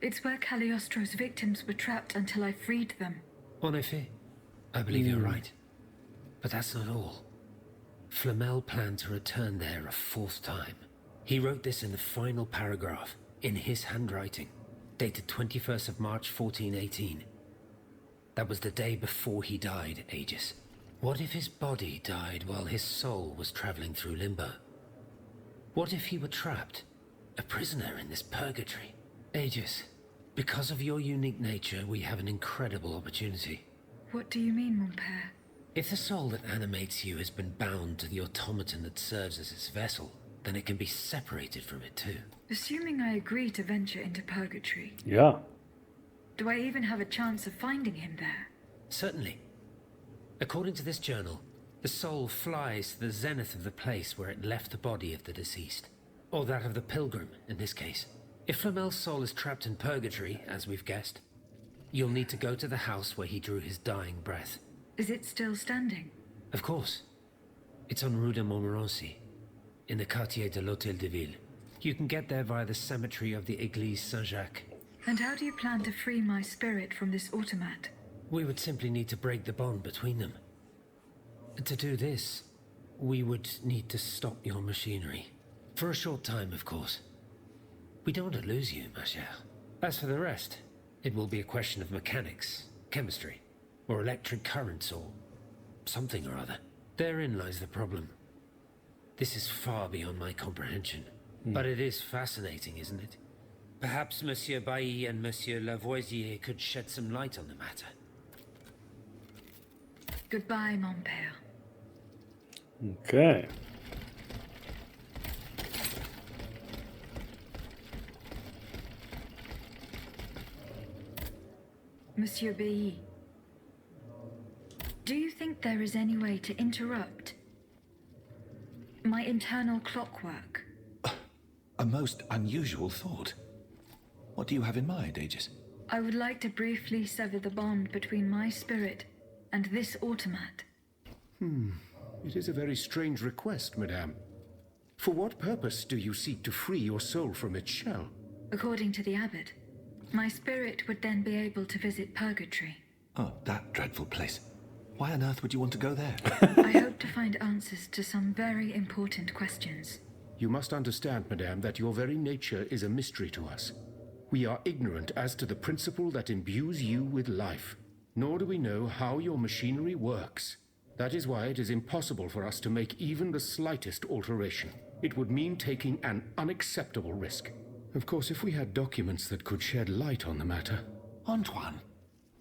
It's where Cagliostro's victims were trapped until I freed them. En effet, I believe you're right. But that's not all. Flamel planned to return there a 4th time. He wrote this in the final paragraph, in his handwriting, dated 21st of March 1418. That was the day before he died, Aegis. What if his body died while his soul was traveling through limbo? What if he were trapped, a prisoner in this purgatory? Aegis, because of your unique nature, we have an incredible opportunity. What do you mean, mon père? If the soul that animates you has been bound to the automaton that serves as its vessel, then it can be separated from it too. Assuming I agree to venture into purgatory, Yeah. do I even have a chance of finding him there? Certainly. According to this journal, the soul flies to the zenith of the place where it left the body of the deceased. Or that of the pilgrim, in this case. If Flamel's soul is trapped in purgatory, as we've guessed, you'll need to go to the house where he drew his dying breath. Is it still standing? Of course. It's on Rue de Montmorency, in the quartier de l'Hôtel de Ville. You can get there via the cemetery of the Église Saint-Jacques. And how do you plan to free my spirit from this automat? We would simply need to break the bond between them. To do this, we would need to stop your machinery. For a short time, of course. We don't want to lose you, ma chère. As for the rest, it will be a question of mechanics, chemistry, or electric currents, or something or other. Therein lies the problem. This is far beyond my comprehension. But it is fascinating, isn't it? Perhaps Monsieur Bailly and Monsieur Lavoisier could shed some light on the matter. Goodbye, mon père. Okay. Monsieur B. Do you think there is any way to interrupt my internal clockwork? A most unusual thought. What do you have in mind, Aegis? I would like to briefly sever the bond between my spirit and this automat. It is a very strange request, madame. For what purpose do you seek to free your soul from its shell? According to the abbot, my spirit would then be able to visit purgatory. Oh, that dreadful place. Why on earth would you want to go there? I hope to find answers to some very important questions. You must understand, madame, that your very nature is a mystery to us. We are ignorant as to the principle that imbues you with life, nor do we know how your machinery works. That is why it is impossible for us to make even the slightest alteration. It would mean taking an unacceptable risk. Of course, if we had documents that could shed light on the matter... Antoine,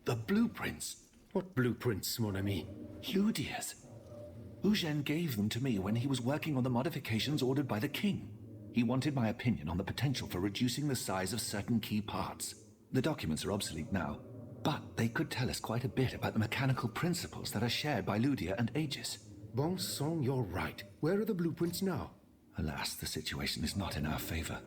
the blueprints. What blueprints, mon ami? Ludia's. Eugène gave them to me when he was working on the modifications ordered by the king. He wanted my opinion on the potential for reducing the size of certain key parts. The documents are obsolete now, but they could tell us quite a bit about the mechanical principles that are shared by Ludia and Aegis. Bon sang, you're right. Where are the blueprints now? Alas, the situation is not in our favor.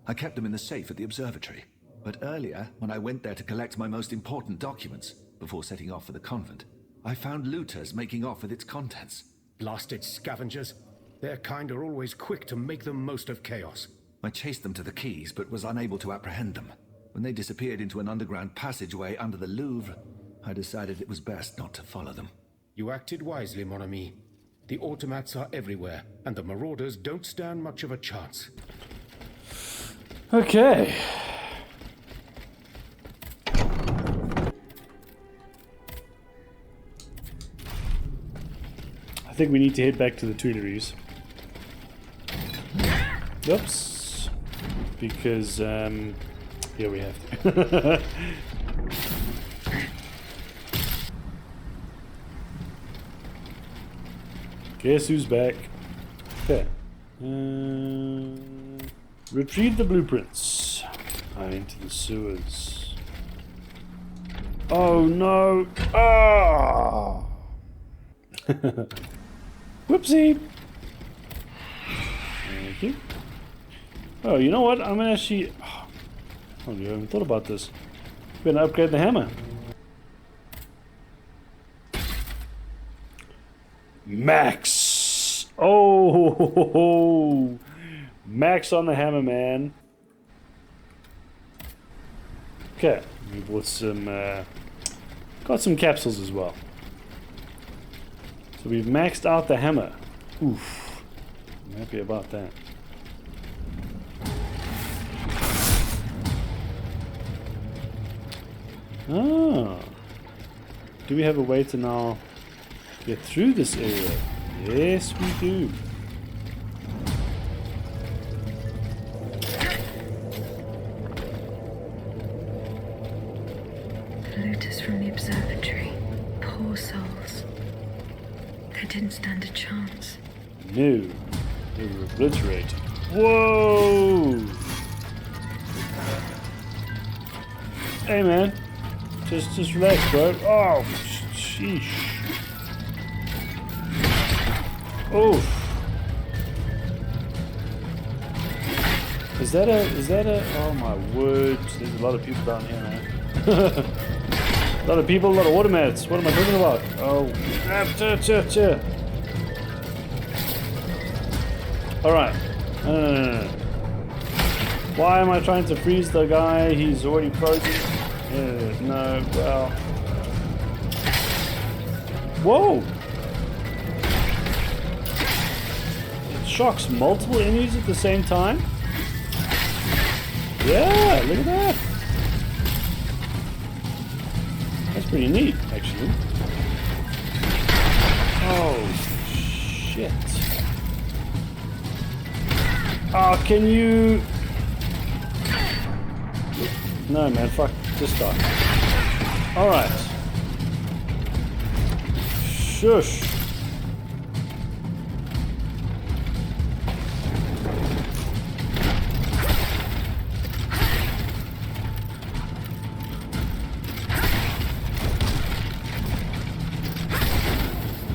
I kept them in the safe at the observatory, but earlier, when I went there to collect my most important documents, before setting off for the convent, I found looters making off with its contents. Blasted scavengers. Their kind are always quick to make the most of chaos. I chased them to the keys, but was unable to apprehend them. When they disappeared into an underground passageway under the Louvre, I decided it was best not to follow them. You acted wisely, mon ami. The automats are everywhere, and the marauders don't stand much of a chance. Okay. I think we need to head back to the Tuileries. Oops. Because, yeah, we have to. Guess who's back? Okay. Retrieve the blueprints. Into the sewers. Oh no! Ah! Whoopsie! Thank you. Oh, you know what? I'm gonna actually. Oh, you haven't thought about this. I'm gonna upgrade the hammer. Max! Oh! Max on the hammer, man. Okay, we bought some. Got some capsules as well. So we've maxed out the hammer. Oof. I'm happy about that. Ah. Do we have a way to now get through this area? Yes, we do. The looters from the observatory. Poor souls. They didn't stand a chance. No. They were obliterated. Whoa! Hey, man. Just relax, bro. Oh, sheesh. Oh. Is that a, oh my word. There's a lot of people down here, man. A lot of people, a lot of automats. What am I talking about? Oh. Alright. No. Why am I trying to freeze the guy? He's already frozen. No, well. Whoa! It shocks multiple enemies at the same time? Yeah, look at that! That's pretty neat, actually. Oh, shit. Oh, can you... No, man, fuck. Just die. Alright. Shush.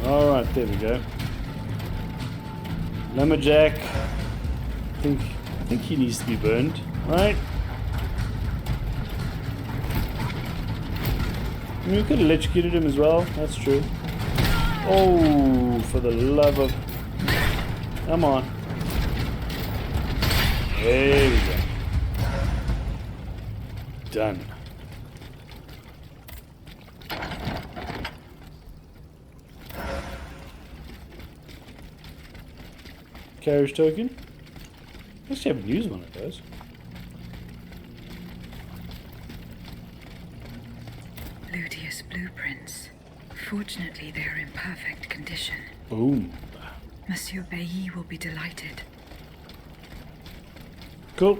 Alright, there we go. Lumberjack. I think he needs to be burned, right? I mean, we could have electrocuted him as well, that's true. Oh, for the love of... Come on. There we go. Done. Carriage token. I actually haven't used one of those. Ludius blueprints. Fortunately, they are in perfect condition. Boom. Monsieur Bailly will be delighted. Cool.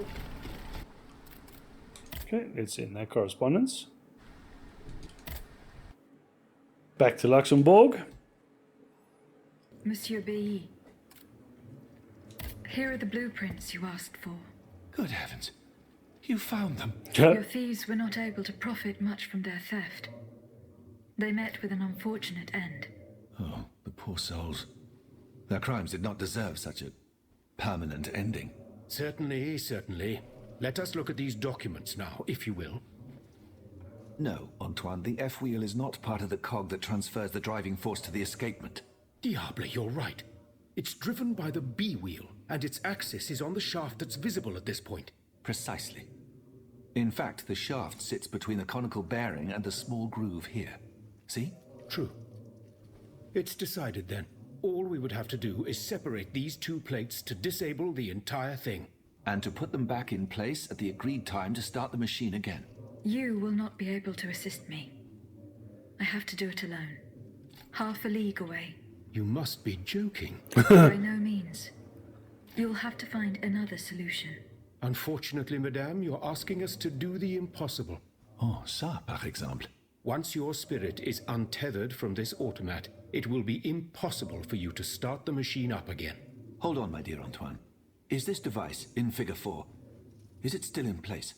Okay, let's end that correspondence. Back to Luxembourg. Monsieur Bailly, here are the blueprints you asked for. Good heavens. You found them. Your thieves were not able to profit much from their theft. They met with an unfortunate end. Oh, the poor souls. Their crimes did not deserve such a permanent ending. Certainly, certainly. Let us look at these documents now, if you will. No, Antoine, the F-wheel is not part of the cog that transfers the driving force to the escapement. Diable, you're right. It's driven by the B-wheel, and its axis is on the shaft that's visible at this point. Precisely. In fact, the shaft sits between the conical bearing and the small groove here. See? True. It's decided then. All we would have to do is separate these two plates to disable the entire thing. And to put them back in place at the agreed time to start the machine again. You will not be able to assist me. I have to do it alone. Half a league away. You must be joking. By no means. You'll have to find another solution. Unfortunately, madame, you're asking us to do the impossible. Oh, ça, par exemple. Once your spirit is untethered from this automat, it will be impossible for you to start the machine up again. Hold on, my dear Antoine. Is this device in Figure 4? Is it still in place?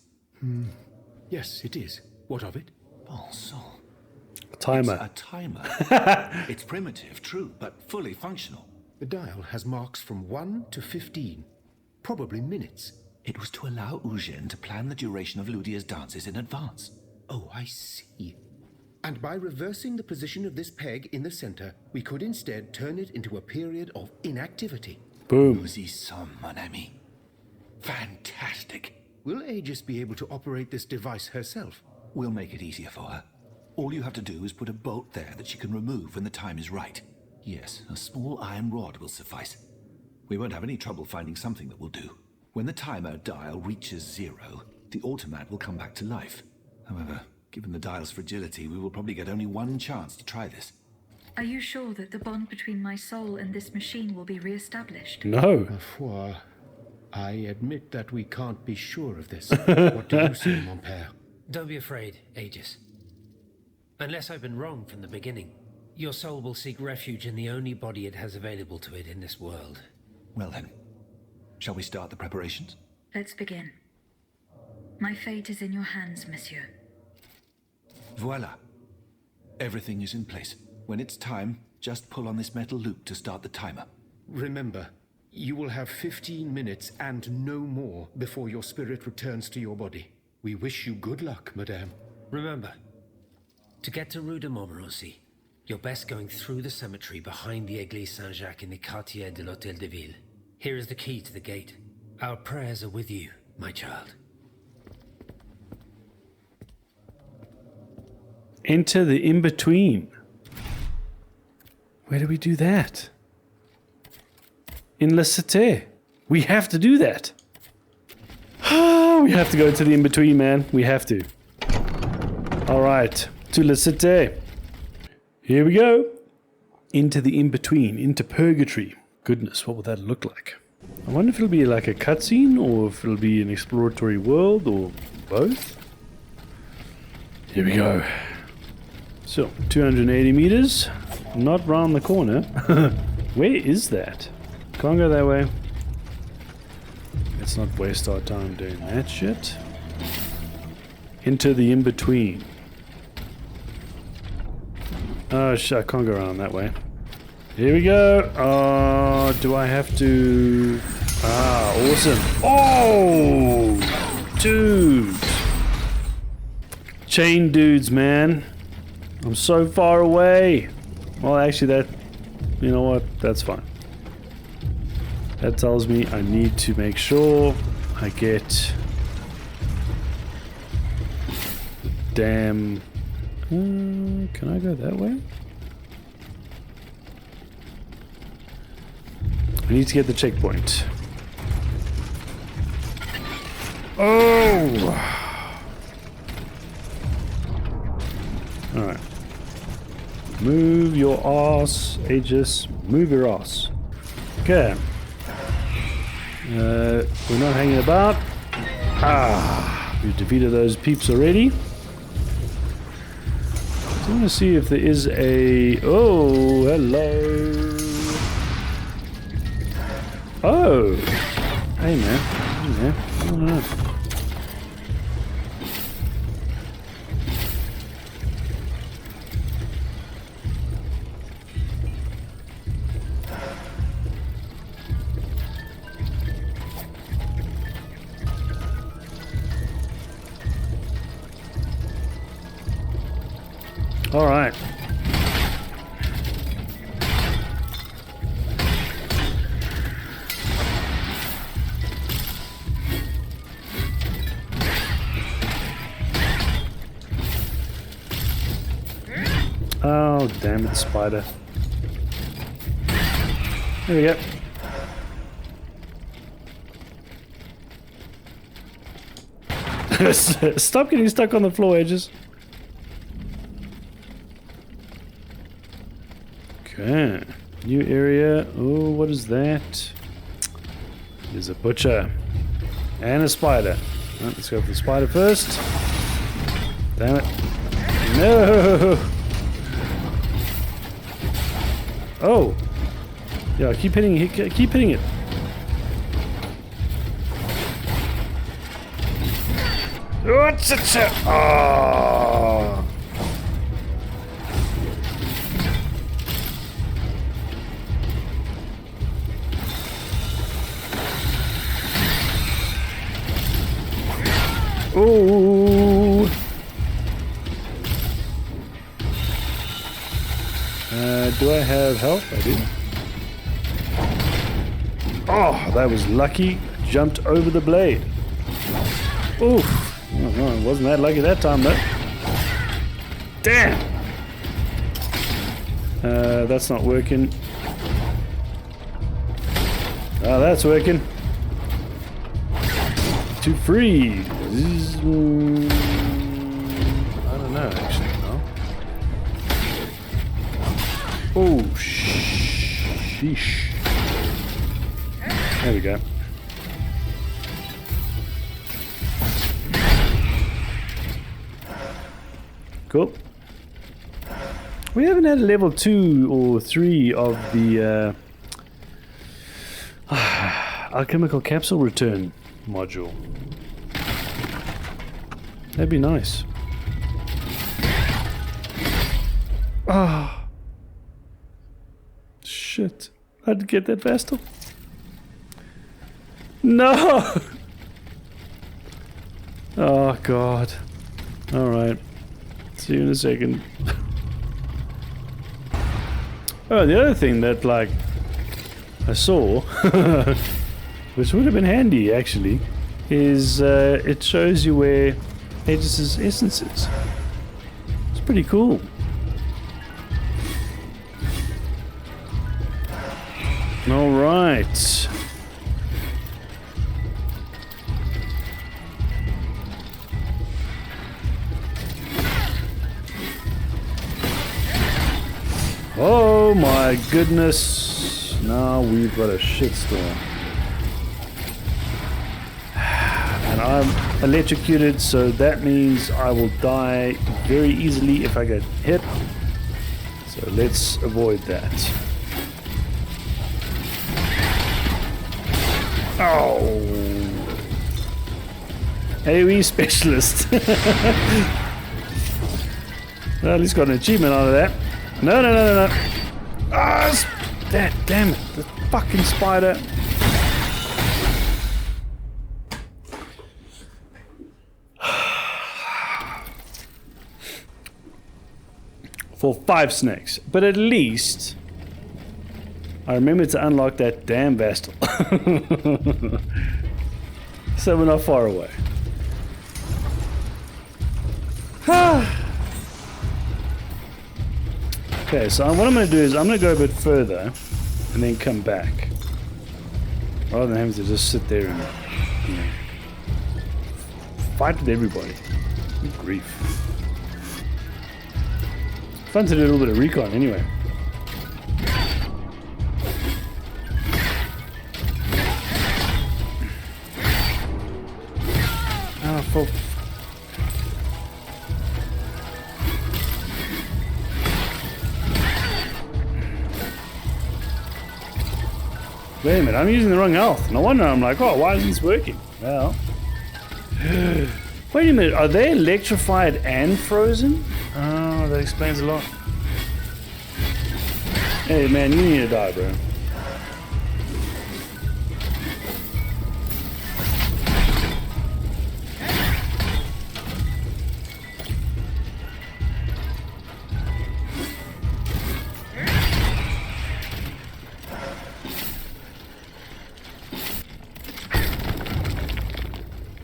Yes, it is. What of it? Bon sang. Timer. It's a timer. It's primitive, true, but fully functional. The dial has marks from 1 to 15. Probably minutes. It was to allow Eugène to plan the duration of Ludia's dances in advance. Oh, I see. And by reversing the position of this peg in the center, we could instead turn it into a period of inactivity. Boom. Nous y sommes, mon ami. Fantastic. Will Aegis be able to operate this device herself? We'll make it easier for her. All you have to do is put a bolt there that she can remove when the time is right. Yes, a small iron rod will suffice. We won't have any trouble finding something that will do. When the timer dial reaches 0, the automat will come back to life. However, given the dial's fragility, we will probably get only one chance to try this. Are you sure that the bond between my soul and this machine will be re-established? No. Ma foi, I admit that we can't be sure of this. What do you say, mon père? Don't be afraid, Aegis. Unless I've been wrong from the beginning, your soul will seek refuge in the only body it has available to it in this world. Well then, shall we start the preparations? Let's begin. My fate is in your hands, monsieur. Voila. Everything is in place. When it's time, just pull on this metal loop to start the timer. Remember, you will have 15 minutes and no more before your spirit returns to your body. We wish you good luck, madame. Remember, to get to Rue de Montmorency, you're best going through the cemetery behind the Église Saint-Jacques in the Quartier de l'Hôtel de Ville. Here is the key to the gate. Our prayers are with you, my child. Enter the InBetween. Where do we do that? In La Cité. We have to do that. We have to go to the InBetween, man. We have to. Alright. To La Cité. Here we go. Into the InBetween. Into Purgatory. Goodness, what will that look like? I wonder if it'll be like a cutscene or if it'll be an exploratory world or both. Here we go. So, 280 meters. Not round the corner. Where is that? Can't go that way. Let's not waste our time doing that shit. Into the InBetween. Oh shit, I can't go around that way. Here we go. Do I have to... awesome. Oh! Dude! Chain dudes, man. I'm so far away. Well, actually, that... You know what? That's fine. That tells me I need to make sure I get... Damn... can I go that way? I need to get the checkpoint. Oh! Alright. Move your ass, Aegis. Move your ass. Okay. We're not hanging about. We've defeated those peeps already. I want to see if there is a... Oh, hello. Oh. Hey, man. Hey, man. I don't know. All right. Oh, damn it, spider. There we go. Stop getting stuck on the floor, Edges. Okay. New area. Oh, what is that? There's a butcher. And a spider. Right, let's go for the spider first. Damn it. No! Oh! Yeah, keep hitting it. Keep hitting it. What's it? Oh! Ooh! Do I have health? I do. Oh, that was lucky. Jumped over the blade. Oof. Oh, no, it wasn't that lucky that time, though. Damn! That's not working. Oh, that's working. To free. I don't know, actually. No. Oh, sheesh. There we go. Cool. We haven't had a level 2 or 3 of the alchemical capsule return module. That'd be nice. Ah. Shit. How'd you get that Vestal? No! Oh, God. Alright. See you in a second. Oh, the other thing that, like, I saw, which would have been handy, actually, is it shows you where Aegis' essence is. It's pretty cool. Alright. Oh my goodness. Now we've got a shitstorm. And I'm electrocuted, so that means I will die very easily if I get hit. So let's avoid that. Oh. AoE specialist. Well, at least got an achievement out of that. No. Ah, Damn it, the fucking spider. For 5 snakes. But at least I remember to unlock that damn Vestal. So we're not far away. Okay, so what I'm going to do is I'm going to go a bit further and then come back. Rather than having to just sit there and, you know, fight with everybody. Good grief. Fun to do a little bit of recon anyway. Oh, fuck. Wait a minute, I'm using the wrong health. No wonder I'm like, oh, why isn't this working? Well. Wait a minute, are they electrified and frozen? Oh, that explains a lot. Hey man, you need to die, bro.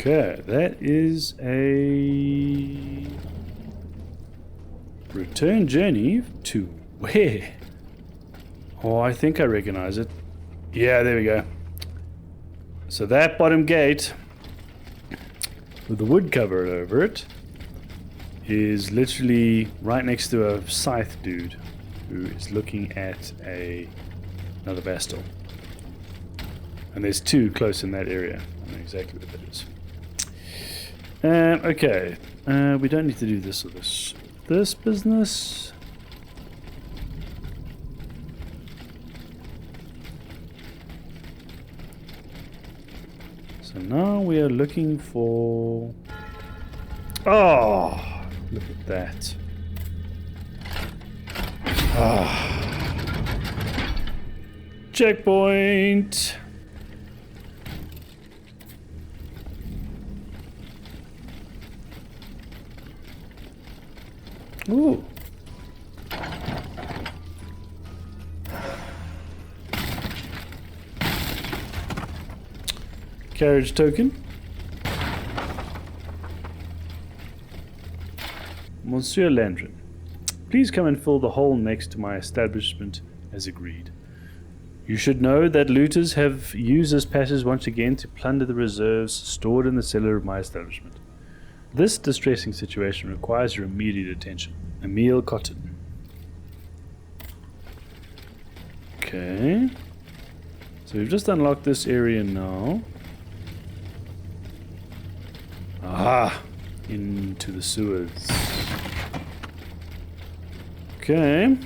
Okay, that is a return journey to where? Oh, I think I recognize it. Yeah, there we go. So that bottom gate with the wood cover over it is literally right next to a scythe dude who is looking at another Vestal. And there's 2 close in that area. I know exactly what that is. Okay, we don't need to do this or this. This business. So now we are looking for... Oh, look at that. Ah. Checkpoint. Ooh. Carriage token. Monsieur Landrin, please come and fill the hole next to my establishment as agreed. You should know that looters have used this passage once again to plunder the reserves stored in the cellar of my establishment. This distressing situation requires your immediate attention. Emil Cotton. Okay. So we've just unlocked this area now. Ah! Into the sewers. Okay.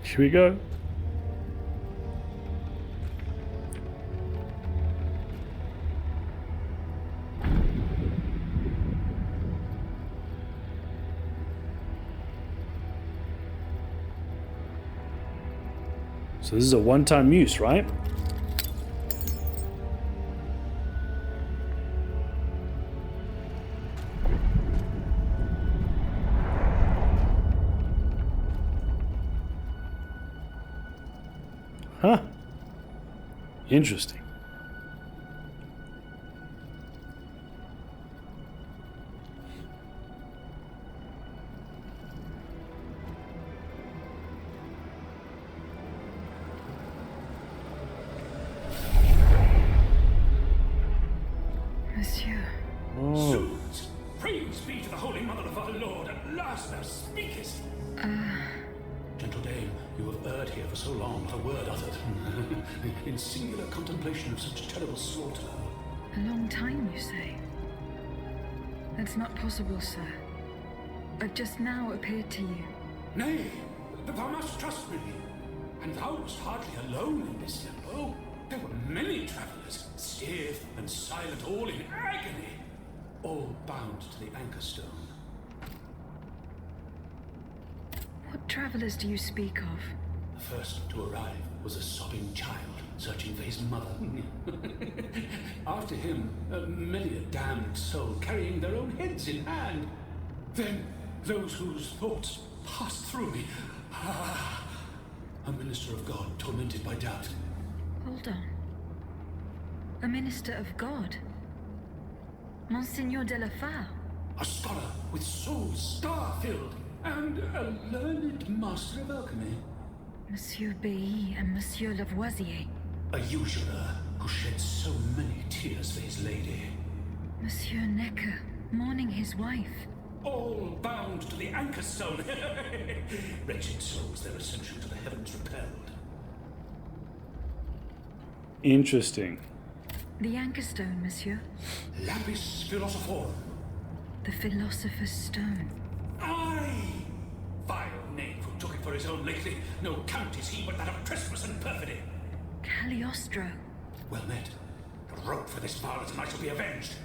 Here we go. So this is a one-time use, right? Huh. Interesting. Monsieur. Oh. Swords! Praise be to the Holy Mother of our Lord, at last thou speakest! Gentle dame, you have erred here for so long, not a word uttered. In singular contemplation of such terrible slaughter. A long time, you say? That's not possible, sir. I've just now appeared to you. Nay, thou must trust me. And thou wast hardly alone in this limbo. There were many travelers, stiff and silent, all in agony, all bound to the anchor stone. What travelers do you speak of? The first to arrive was a sobbing child searching for his mother. After him, many a damned soul carrying their own heads in hand. Then, those whose thoughts passed through me. A minister of God tormented by doubt. Hold on. A minister of God? Monsignor de la Fare? A scholar with soul star-filled, and a learned master of alchemy. Monsieur Bailly and Monsieur Lavoisier. A usurer who shed so many tears for his lady. Monsieur Necker, mourning his wife. All bound to the anchor stone. Wretched souls, their ascension to the heavens repelled. Interesting. The anchor stone, monsieur. Lapis philosophorum. The philosopher's stone. Aye! Vile knave who took it for his own lately. No count is he but that of trespass and perfidy. Cagliostro. Well met. A rope for this varlet and I shall be avenged.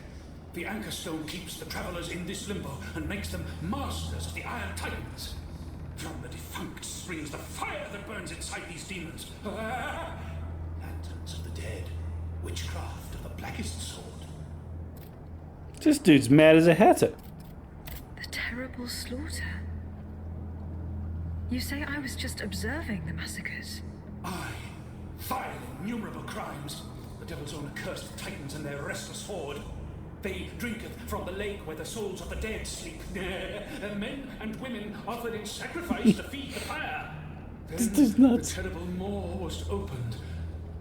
The anchor stone keeps the travelers in this limbo and makes them masters of the Iron Titans. From the defunct springs the fire that burns inside these demons. Lanterns of the dead. Witchcraft of the blackest sort. This dude's mad as a hatter. The terrible slaughter. You say I was just observing the massacres? Aye. Vile, innumerable crimes. The devil's own accursed titans and their restless horde. They drinketh from the lake where the souls of the dead sleep. Men and women offered in sacrifice to feed the fire. Then the terrible maw was opened,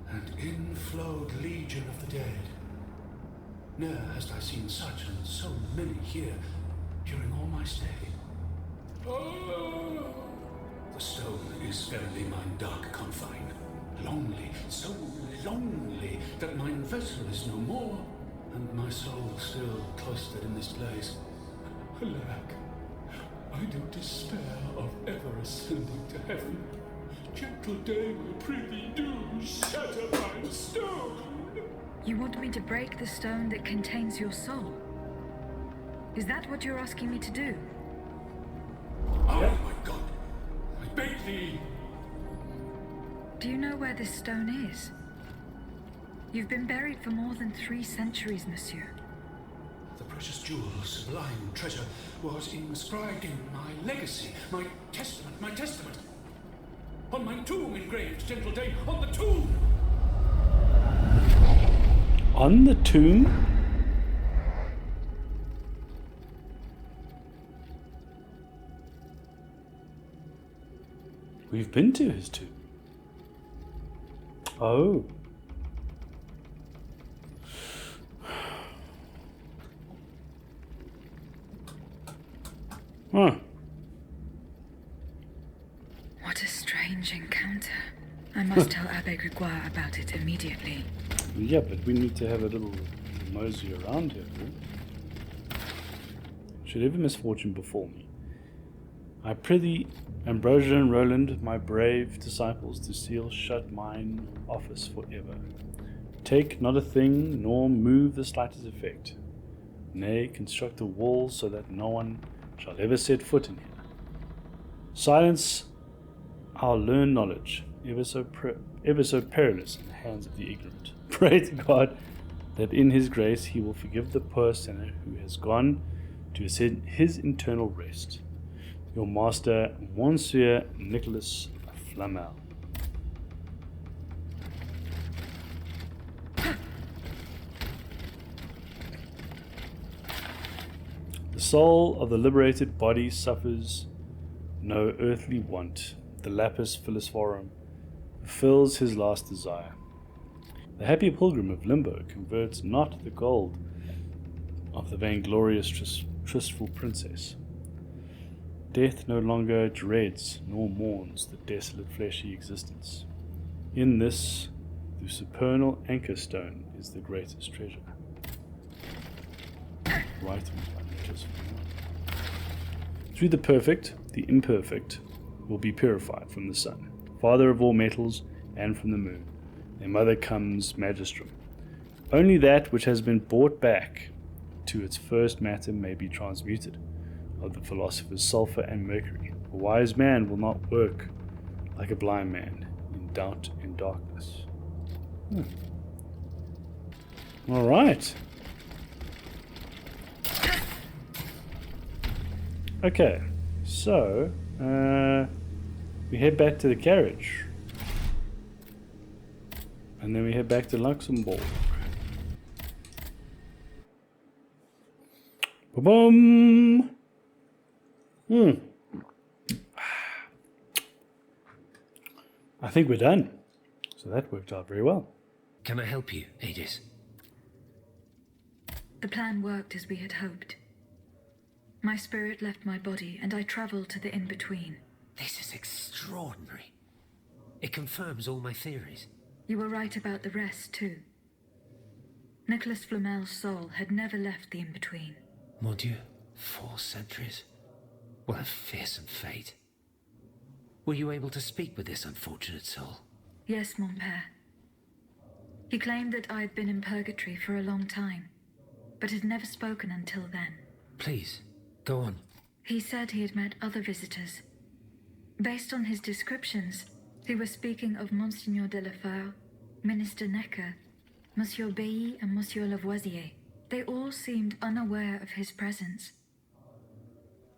and in flowed legion of the dead. Ne'er hast I seen such and so many here during all my stay. Oh, the stone is verily mine dark confine. Lonely, so lonely, that mine vessel is no more, and my soul still cloistered in this place. Alack, I do despair of ever ascending to heaven. Gentle dame, I prithee do shatter my stone. You want me to break the stone that contains your soul? Is that what you're asking me to do? Oh my God, I beg thee. Do you know where this stone is? You've been buried for more than 3 centuries, monsieur. The precious jewel, sublime treasure, was inscribed in my legacy, my testament. On my tomb engraved, gentle dame, on the tomb! On the tomb? We've been to his tomb. Oh. Huh. What a strange encounter. I must tell Abbe Grégoire about it immediately. Yeah, but we need to have a little mosey around here. Right? Should ever misfortune befall me, I prithee, Ambrosia and Roland, my brave disciples, to seal shut mine office forever. Take not a thing, nor move the slightest effect. Nay, construct a wall so that no one shall ever set foot in here. Silence our learned knowledge, ever so perilous in the hands of the ignorant. Pray to God that in his grace he will forgive the poor sinner who has gone to his eternal rest. Your master, Monsieur Nicholas Flamel. The soul of the liberated body suffers no earthly want. The lapis philosophorum fulfills his last desire. The happy pilgrim of limbo converts not the gold of the vainglorious trustful princess. Death no longer dreads nor mourns the desolate fleshy existence. In this, the supernal anchor stone is the greatest treasure. Writings by Nicholas Flamel. Through the perfect, the imperfect will be purified from the sun, father of all metals, and from the moon. Their mother comes Magistrum. Only that which has been brought back to its first matter may be transmuted, of the philosophers sulfur and mercury. A wise man will not work like a blind man in doubt and darkness. All right. Okay, so we head back to the carriage, and then we head back to Luxembourg. Boom. I think we're done. So that worked out very well. Can I help you, Aegis? The plan worked as we had hoped. My spirit left my body, and I traveled to the InBetween. This is extraordinary. It confirms all my theories. You were right about the rest, too. Nicholas Flamel's soul had never left the InBetween. Mon Dieu, 4 centuries? What a fearsome fate. Were you able to speak with this unfortunate soul? Yes, mon père. He claimed that I had been in purgatory for a long time, but had never spoken until then. Please, go on. He said he had met other visitors. Based on his descriptions, he was speaking of Monseigneur de la Feur, Minister Necker, Monsieur Bailly, and Monsieur Lavoisier. They all seemed unaware of his presence.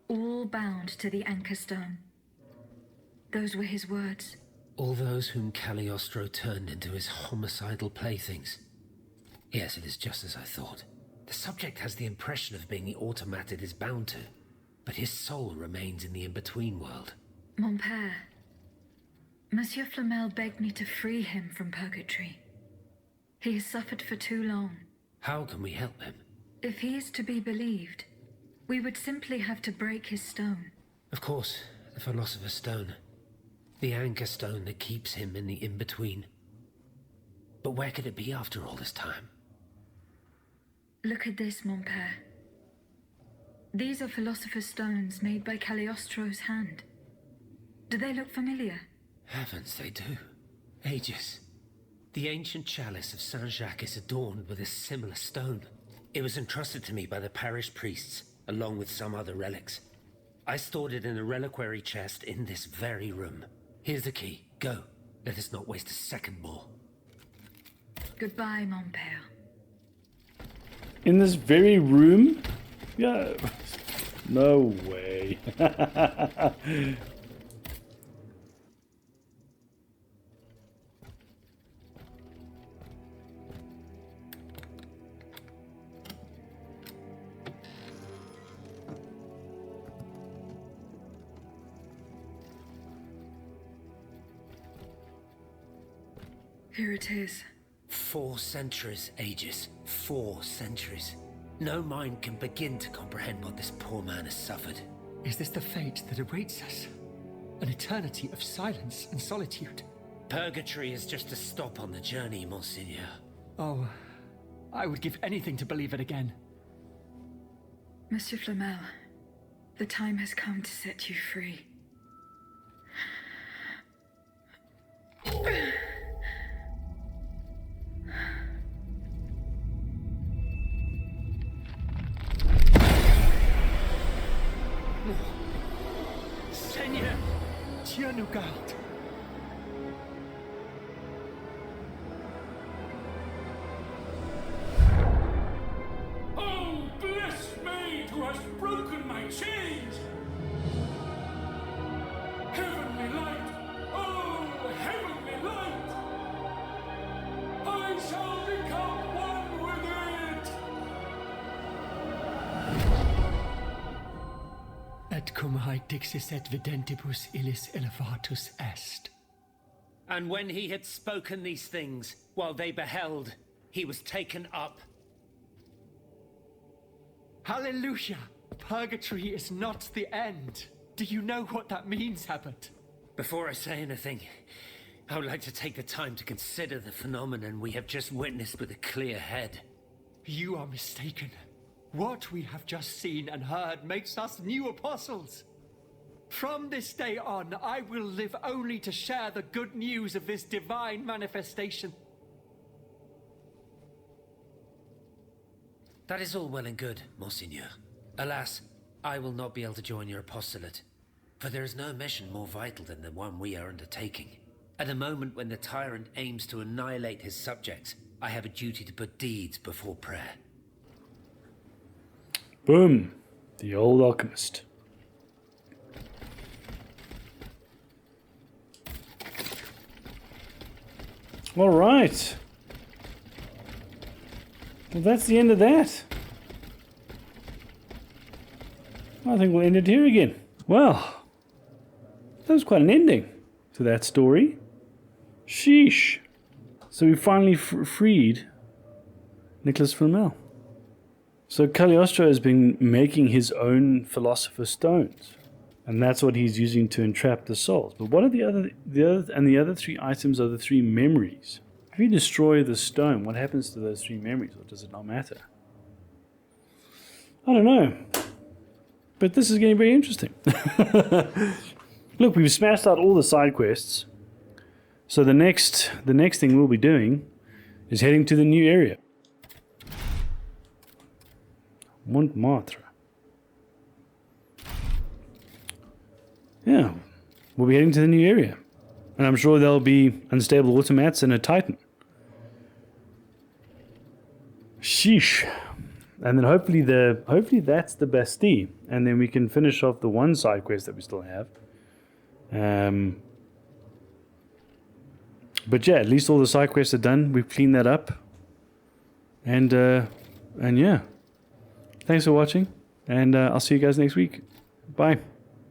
All bound to the Anchor Stone. Those were his words. All those whom Cagliostro turned into his homicidal playthings. Yes, it is just as I thought. The subject has the impression of being the automat it is bound to, but his soul remains in the in-between world. Mon père, Monsieur Flamel begged me to free him from purgatory. He has suffered for too long. How can we help him? If he is to be believed, we would simply have to break his stone. Of course, the Philosopher's Stone. The Anchor Stone that keeps him in the in-between. But where could it be after all this time? Look at this, mon père. These are Philosopher's Stones made by Cagliostro's hand. Do they look familiar? Heavens, they do. Aegis. The ancient chalice of Saint-Jacques is adorned with a similar stone. It was entrusted to me by the parish priests, along with some other relics. I stored it in a reliquary chest in this very room. Here's the key. Go. Let us not waste a second more. Goodbye, mon père. In this very room? Yeah. No way. Here it is. 4 centuries, Aegis. 4 centuries. No mind can begin to comprehend what this poor man has suffered. Is this the fate that awaits us? An eternity of silence and solitude? Purgatory is just a stop on the journey, Monseigneur. Oh, I would give anything to believe it again. Monsieur Flamel, the time has come to set you free. Seigneur, Dieu nous garde. Oh, blessed maid who has broken my chains! Heavenly light! Oh, heavenly light! I shall become one with it! Et cum haec dixis et videntibus illis elevatus est. And when he had spoken these things, while they beheld, he was taken up. Hallelujah! Purgatory is not the end. Do you know what that means, Abbot? Before I say anything, I would like to take the time to consider the phenomenon we have just witnessed with a clear head. You are mistaken. What we have just seen and heard makes us new apostles. From this day on, I will live only to share the good news of this divine manifestation. That is all well and good, Monseigneur. Alas, I will not be able to join your apostolate, for there is no mission more vital than the one we are undertaking. At a moment when the tyrant aims to annihilate his subjects, I have a duty to put deeds before prayer. Boom. The old alchemist. All right. Well, that's the end of that. I think we'll end it here again. Well, that was quite an ending to that story. Sheesh. So we finally freed Nicholas Flamel. So Cagliostro has been making his own Philosopher's Stones. And that's what he's using to entrap the souls. But what are the other three items are the three memories? If you destroy the stone, what happens to those three memories? Or does it not matter? I don't know. But this is getting very interesting. Look, we've smashed out all the side quests. So the next thing we'll be doing is heading to the new area. Montmartre. Yeah, we'll be heading to the new area. And I'm sure there'll be unstable automats and a titan. Sheesh. And then hopefully that's the Bastille. And then we can finish off the one side quest that we still have. But yeah, at least all the side quests are done. We've cleaned that up. And yeah. Thanks for watching. And I'll see you guys next week. Bye.